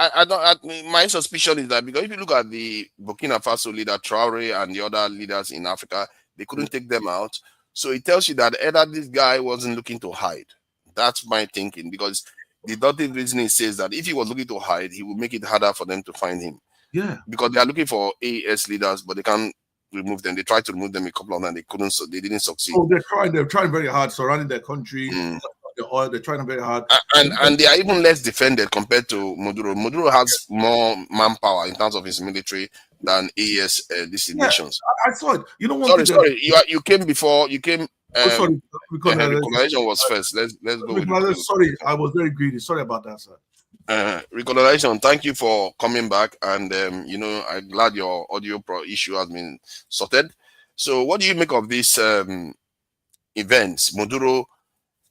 my suspicion is that because if you look at the Burkina Faso leader Traore and the other leaders in Africa, they couldn't take them out. So it tells you that either this guy wasn't looking to hide. That's my thinking, because the deductive reasoning says that if he was looking to hide, he would make it harder for them to find him. Yeah, because they are looking for AS leaders, but they can't remove them. They tried to remove them a couple of times. They couldn't. So they didn't succeed. Oh, they're trying very hard, surrounding their country. The oil, they're trying very hard. And they are even less defended compared to Maduro. Maduro has more manpower in terms of his military than AES nations. I saw it. You know what? Sorry. You came before. You came. Sorry, recolonization was first. Let's go. With sorry, I was very greedy. Sorry about that, sir. Recolonization. Thank you for coming back, and I'm glad your audio issue has been sorted. So, what do you make of these events? Maduro,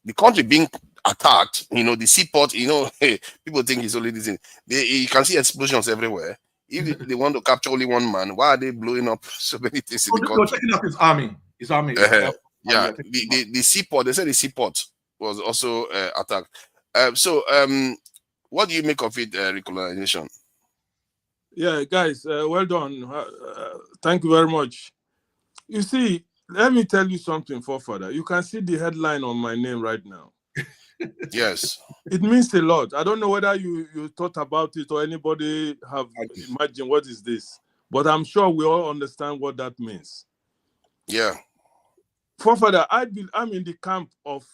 the country being attacked. The seaport. People think it's only this thing. You can see explosions everywhere. If they want to capture only one man, why are they blowing up so many things in the country? They're taking up his army. His army. Yeah, the seaport. They said the seaport was also attacked. What do you make of it, recolonization? Yeah, guys, well done. Thank you very much. You see, let me tell you something, forefather. You can see the headline on my name right now. Yes. It means a lot. I don't know whether you thought about it or anybody have imagined what is this, but I'm sure we all understand what that means. Yeah. Forefather, I'm in the camp of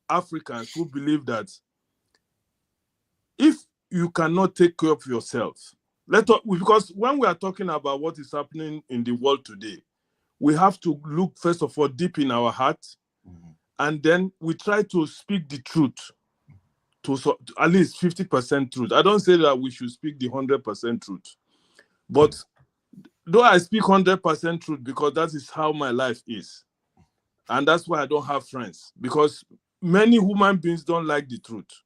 Africans who believe that if you cannot take care of yourself, because when we are talking about what is happening in the world today, we have to look, first of all, deep in our heart, and then we try to speak the truth, to at least 50% truth. I don't say that we should speak the 100% truth, but though I speak 100% truth because that is how my life is, and that's why I don't have friends, because many human beings don't like the truth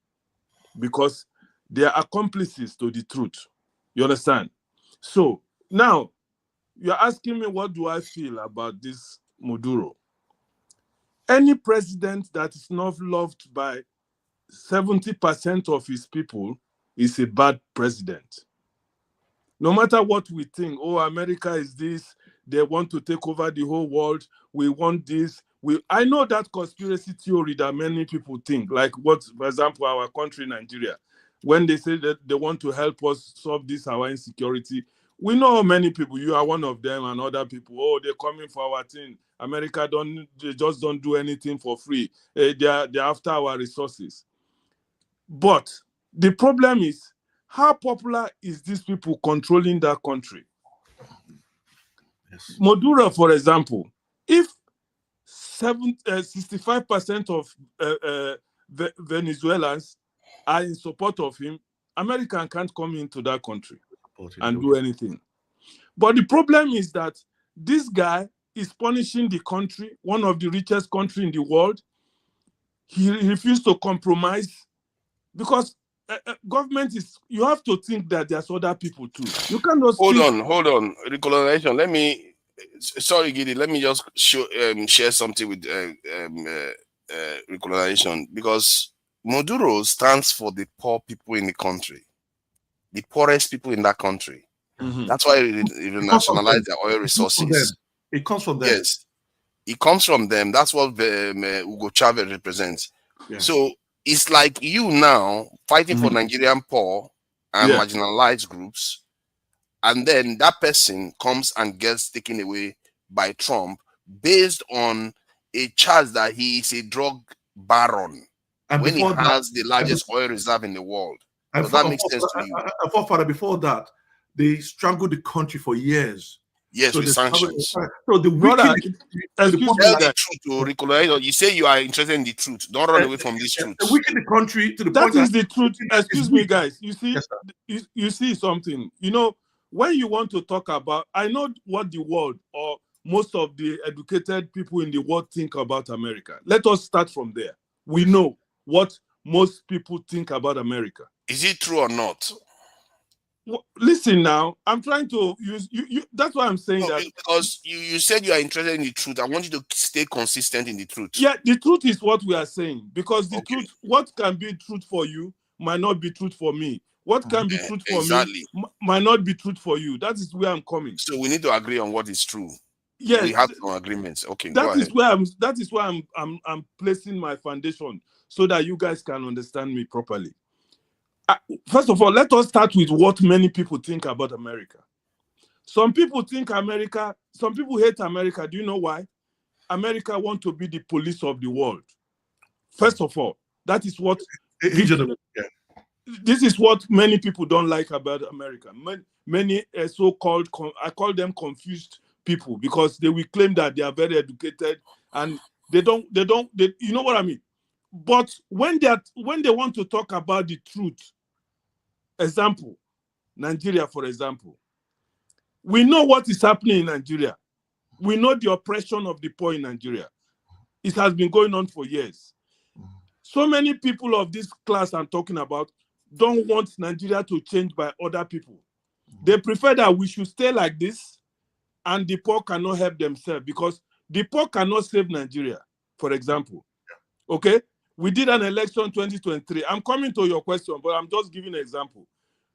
because they are accomplices to the truth. You understand? So now you're asking me, what do I feel about this Maduro? Any president that is not loved by 70% of his people is a bad president. No matter what we think, oh, America is this, they want to take over the whole world, we want this. I know that conspiracy theory that many people think, like what, for example, our country, Nigeria, when they say that they want to help us solve this, our insecurity, we know many people, you are one of them, and other people, oh, they're coming for our thing. America they just don't do anything for free. They're after our resources. But the problem is, how popular is these people controlling that country? Yes. Maduro, for example, if 65% of Venezuelans are in support of him, American can't come into that country and do anything. But the problem is that this guy is punishing the country, one of the richest countries in the world. He refused to compromise because government is, you have to think that there's other people too. You cannot hold on. Recolonization. Sorry, Gidi, let me just share something with recolonization, because Maduro stands for the poor people in the country, the poorest people in that country. That's why they nationalize their oil resources. It comes from them. Yes, it comes from them. That's what Hugo Chavez represents. Yeah. So it's like you now fighting for Nigerian poor and marginalized groups, and then that person comes and gets taken away by Trump based on a charge that he is a drug baron, and when he has the largest oil reserve in the world. Does that make sense to you? Before that, they strangled the country for years. Yes, with sanctions. So the truth, you say you are interested in the truth. Don't run away from this truth. Weaken the country to the point that is the truth. Excuse me, guys. You see, you see something. When you want to talk about, I know what the world or most of the educated people in the world think about America. Let us start from there. We know what most people think about America. Is it true or not? Well, listen now, I'm trying to use you. That's why I'm saying that. Because you said you are interested in the truth. I want you to stay consistent in the truth. Yeah, the truth is what we are saying. Because the truth, what can be truth for you might not be truth for me. What can be truth for me might not be truth for you. That is where I'm coming. So we need to agree on what is true. Yes, we have some agreements. Okay, that is where I'm placing my foundation so that you guys can understand me properly. First of all, let us start with what many people think about America. Some people think America some people hate America. Do you know why? America want to be the police of the world. First of all, that is what this is what many people don't like about America. Many so-called, I call them confused people, because they will claim that they are very educated and they don't, you know what I mean? But when they want to talk about the truth, example, Nigeria, for example, we know what is happening in Nigeria. We know the oppression of the poor in Nigeria. It has been going on for years. So many people of this class I'm talking about don't want Nigeria to change by other people. They prefer that we should stay like this and the poor cannot help themselves, because the poor cannot save Nigeria, for example. Okay? We did an election 2023. I'm coming to your question, but I'm just giving an example.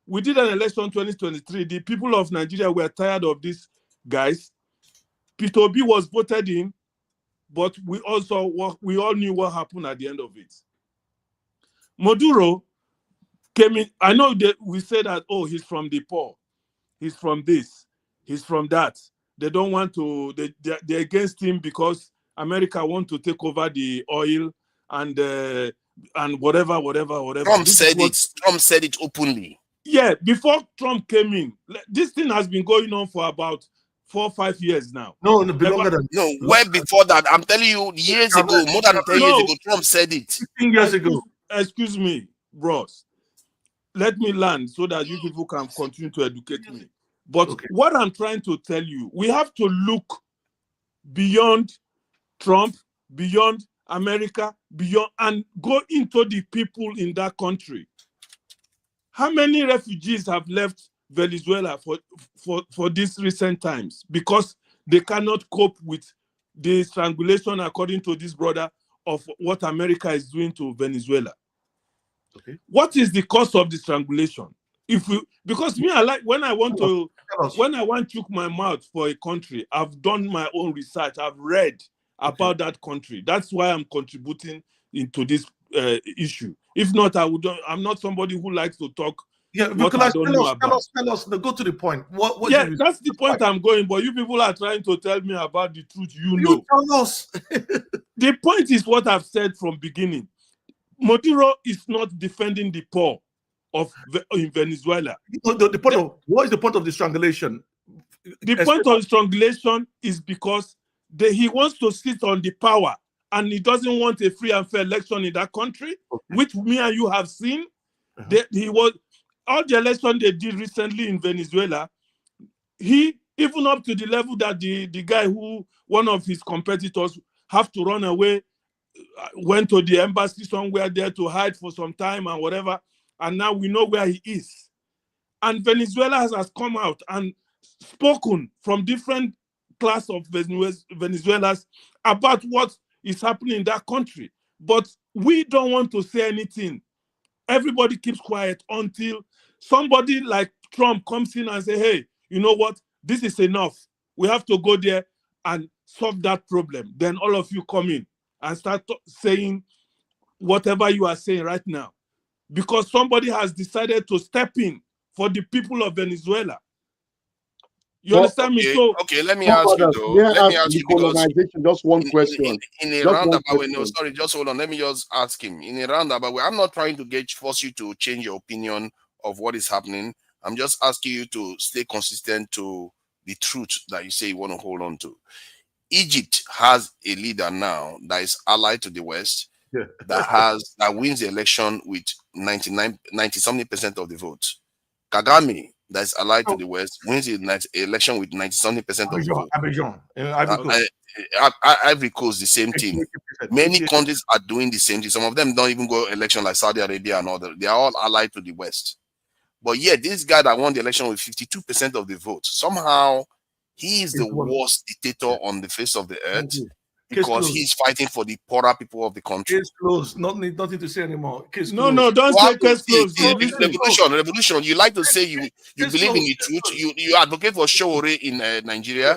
We did an election 2023. The people of Nigeria were tired of these guys. Peter Obi was voted in, but we all knew what happened at the end of it. Maduro came in. I know that we say that, oh, he's from the poor, he's from this, he's from that. They don't want to. They're against him because America want to take over the oil and whatever. Trump said it openly. Yeah, before Trump came in, this thing has been going on for about 4 or 5 years now. No, longer than way before that. I'm telling you, years ago, more than 10 years ago, Trump said it. 15 years ago. Excuse me, bros. Let me learn so that you people can continue to educate me. But what I'm trying to tell you, we have to look beyond Trump, beyond America, beyond, and go into the people in that country. How many refugees have left Venezuela for these recent times because they cannot cope with the strangulation, according to this brother, of what America is doing to Venezuela? Okay. What is the cost of the strangulation? Because me, I like when I want to choke my mouth for a country, I've done my own research. I've read about that country. That's why I'm contributing into this issue. If not, I'm not somebody who likes to talk. Yeah, because tell us, go to the point. That's the point I'm going. But you people are trying to tell me about the truth. You know. Tell us. The point is what I've said from beginning. Maduro is not defending the poor in Venezuela. What is the point of the strangulation? The point of strangulation is because he wants to sit on the power, and he doesn't want a free and fair election in that country, which me and you have seen. All the election they did recently in Venezuela, even up to the level that the guy who, one of his competitors, have to run away, went to the embassy somewhere there to hide for some time and whatever, and now we know where he is. And Venezuela has come out and spoken from different class of Venezuelans about what is happening in that country. But we don't want to say anything. Everybody keeps quiet until somebody like Trump comes in and say, hey, you know what? This is enough. We have to go there and solve that problem. Then all of you come in and start saying whatever you are saying right now. Because somebody has decided to step in for the people of Venezuela. You understand me? So let me ask you though. Let me ask you colonization. Just one question. In a roundabout way, no, sorry, just hold on. Let me just ask him. In a roundabout way, I'm not trying to force you to change your opinion of what is happening. I'm just asking you to stay consistent to the truth that you say you want to hold on to. Egypt has a leader now that is allied to the West, that wins the election with 90-something% of the votes. Kagame, that is allied to the West, wins the election with 90-something% of the vote. Ivory Coast, the same thing. Many countries are doing the same thing. Some of them don't even go election, like Saudi Arabia and others. They are all allied to the West. But yet, this guy that won the election with 52% of the vote, somehow he is the worst dictator on the face of the earth because he's fighting for the poorer people of the country. Case closed. Nothing to say anymore. No, don't say case closed. Revolution. You like to say you believe in the truth. You advocate for Showore in Nigeria.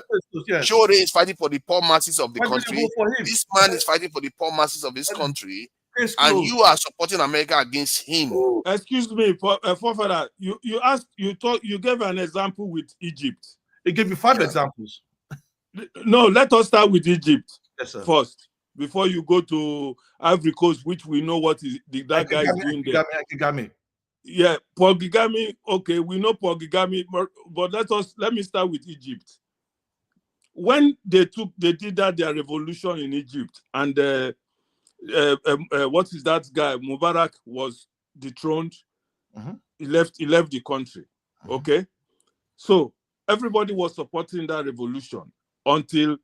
Showore is fighting for the poor masses of the country. This man is fighting for the poor masses of this country. And you are supporting America against him. Excuse me, Forefather. You gave an example with Egypt. He gave you 5 examples. No, let us start with Egypt first. Before you go to Ivory Coast, which we know what that guy is doing there. Kigame. Yeah, Paul Kagame. Okay, we know Paul Kagame, but let me start with Egypt. When they did their revolution in Egypt, and what is that guy? Mubarak was dethroned. He left the country. Okay, so everybody was supporting that revolution until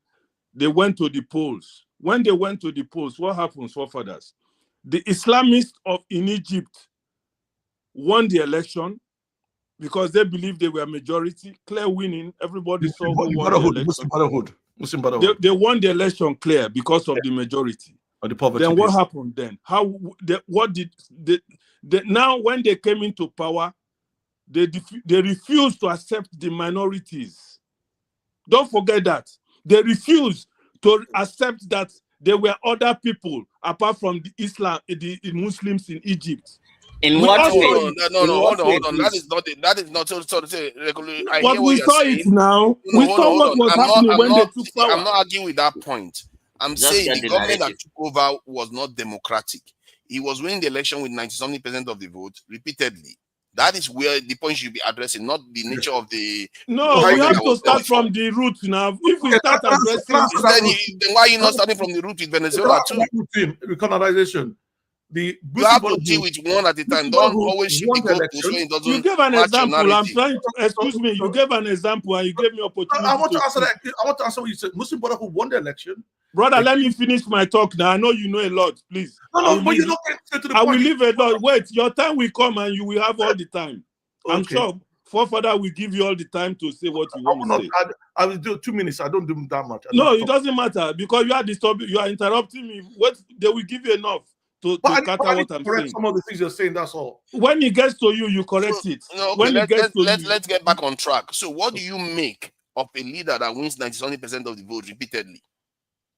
they went to the polls. When they went to the polls, what happens, forefathers? The Islamists in Egypt won the election because they believed they were majority, clear winning. Everybody saw who won the election. Muslim Brotherhood. They won the election clear because of the majority. Or the poverty. Then what happened then? Now when they came into power, they refused to accept the minorities. Don't forget that. They refused to accept that there were other people apart from the Muslims in Egypt. In what way? No, hold on. That is not so to say. But we saw it now. We saw what was happening when they took power. I'm not arguing with that point. I'm saying the government that took over was not democratic. He was winning the election with 90-something% of the vote repeatedly. That is where the point should be addressing, not the nature of the. No, we have to start from the root now. If we start addressing, then why are you not starting from the root with Venezuela too? Recolonization. You have to deal with one at a time. Don't always shoot the goalpost when it doesn't. You gave an example. I'm trying to excuse me. You gave an example and you gave me opportunity. I want to answer that. I want to answer what you said. Muslim Brotherhood won the election. Brother, let me finish my talk now. I know you know a lot. Please. No, but you're not getting to the point. I will leave a lot. Wait, your time will come and you will have all the time. Okay. I'm sure forefather will give you all the time to say what you want to say. I will do 2 minutes. I don't do that much. No, it doesn't matter because you are disturbing. You are interrupting me. What they will give you enough to scatter what I'm saying. Some of the things you're saying. That's all. When it gets to you, you correct it. No, okay, let's get back on track. So, what do you make of a leader that wins 90% of the vote repeatedly?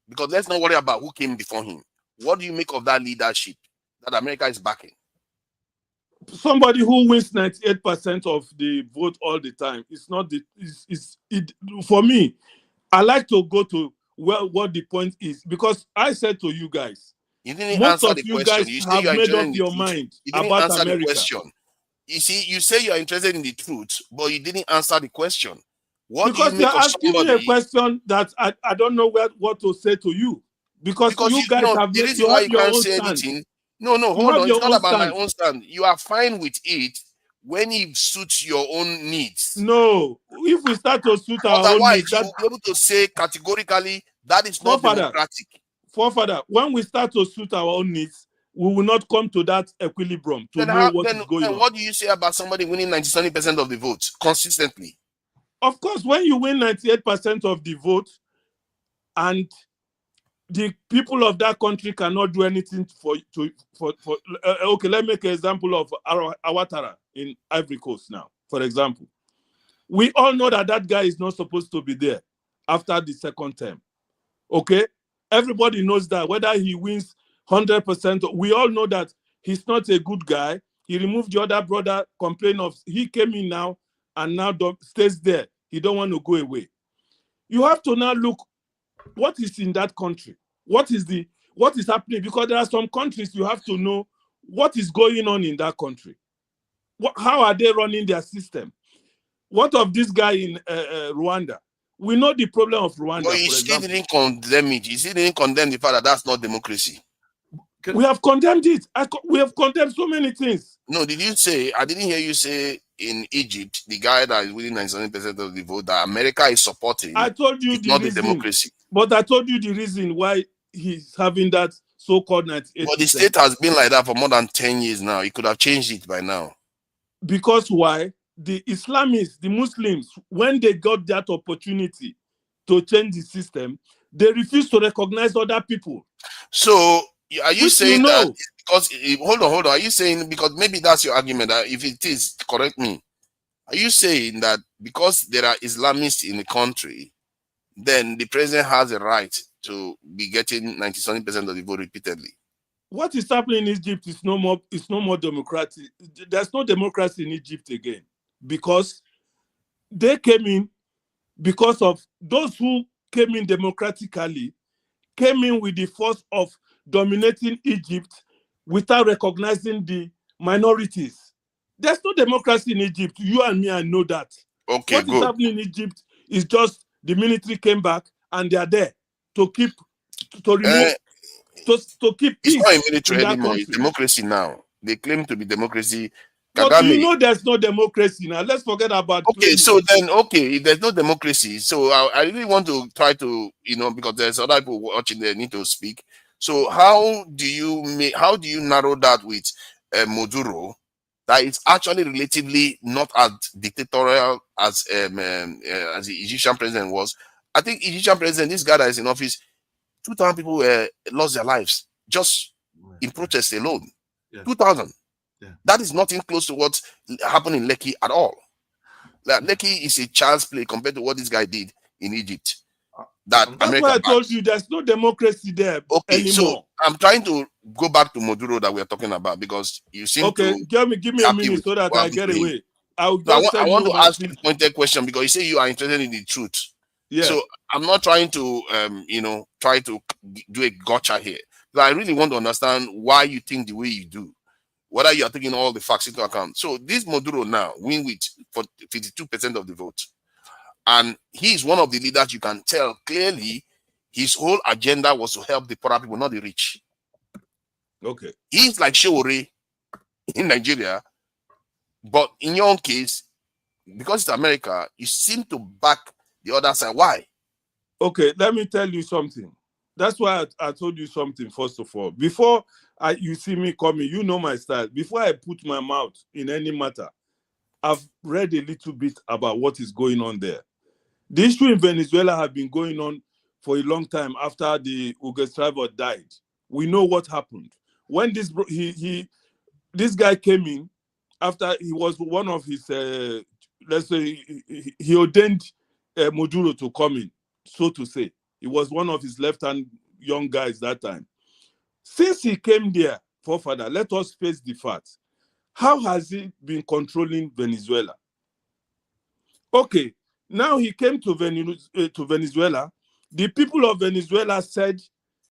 Because let's not worry about who came before him. What do you make of that leadership that America is backing? Somebody who wins 98% of the vote all the time. It's not for me. I like to go to what the point is because I said to you guys, you didn't most answer of the you question. guys have made up your mind about America. The question. You see, you say you're interested in the truth, but you didn't answer the question. Because you're asking me a question that I don't know what to say to you. Because you guys have the reason why you can't say anything. No, hold on. It's not about my own stand. You are fine with it when it suits your own needs. No, if we start to suit our own needs, you'll be able to say categorically that is not democratic. Forefather, when we start to suit our own needs, we will not come to that equilibrium to know what is going on. What do you say about somebody winning 97% of the vote consistently? Of course, when you win 98% of the vote and the people of that country cannot do anything okay, let's make an example of Ouattara in Ivory Coast now, for example. We all know that guy is not supposed to be there after the second term. Okay? Everybody knows that whether he wins 100%, we all know that he's not a good guy. He removed the other brother, complained of, he came in now and now stays there. He don't want to go away. You have to now look what is in that country. What is happening? Because there are some countries you have to know what is going on in that country. How are they running their system? What of this guy in Rwanda? We know the problem of Rwanda. But you still didn't condemn it. You still didn't condemn the fact that that's not democracy. We have condemned it. We have condemned so many things. No, did you say? I didn't hear you say in Egypt, the guy that is winning 97% of the vote, that America is supporting. I told you the not reason, the democracy. But I told you the reason why he's having that so-called 98%. But the state has been like that for more than 10 years now. He could have changed it by now. Because why? The Islamists, the Muslims, when they got that opportunity to change the system, they refused to recognize other people. So are you saying that because hold on? Are you saying, because maybe that's your argument, that if it is, correct me. Are you saying that because there are Islamists in the country, then the president has a right to be getting 97% of the vote repeatedly? What is happening in Egypt is no more democratic. There's no democracy in Egypt again, because they came in because of those who came in democratically, came in with the force of dominating Egypt without recognizing the minorities. There's no democracy in Egypt. You and me, I know that. Okay, What is good. happening in Egypt is just the military came back and they are there to keep, to remove, to keep It's not a peace in military that anymore. It's country. democracy now. They claim to be democracy. But you Kagame. know there's no democracy now. Let's forget about Okay, claiming. so then, okay, if there's no democracy, so I really want to try to, because there's other people watching, they need to speak. So how do you narrow that with Maduro, that it's actually relatively not as dictatorial as the Egyptian president was? I think Egyptian president, this guy that is in office, 2,000 people lost their lives just in protest alone. Yeah. 2,000. Yeah. That is nothing close to what happened in Lekki at all. Lekki is a child's play compared to what this guy did in Egypt. That's why I told you there's no democracy there anymore. So I'm trying to go back to Maduro that we're talking about, because you seem to give me a minute so that I get away. I want to ask you a pointed question, because you say you are interested in the truth. Yeah. So I'm not trying to try to do a gotcha here. But I really want to understand why you think the way you do, whether you are taking all the facts into account. So this Maduro now win with 52% of the vote. And he is one of the leaders you can tell clearly his whole agenda was to help the poorer people, not the rich. Okay. He's like Shewore in Nigeria. But in your own case, because it's America, you seem to back the other side. Why? Okay, let me tell you something. That's why I told you something, first of all. Before you see me coming, you know my style. Before I put my mouth in any matter, I've read a little bit about what is going on there. The issue in Venezuela has been going on for a long time after the Hugo Chávez died. We know what happened. When this guy came in, after he was one of his, let's say, he ordained Maduro to come in, so to say. He was one of his left-hand young guys that time. Since he came there, forefather, let us face the facts. How has he been controlling Venezuela? Okay, now he came to Venezuela. The people of Venezuela said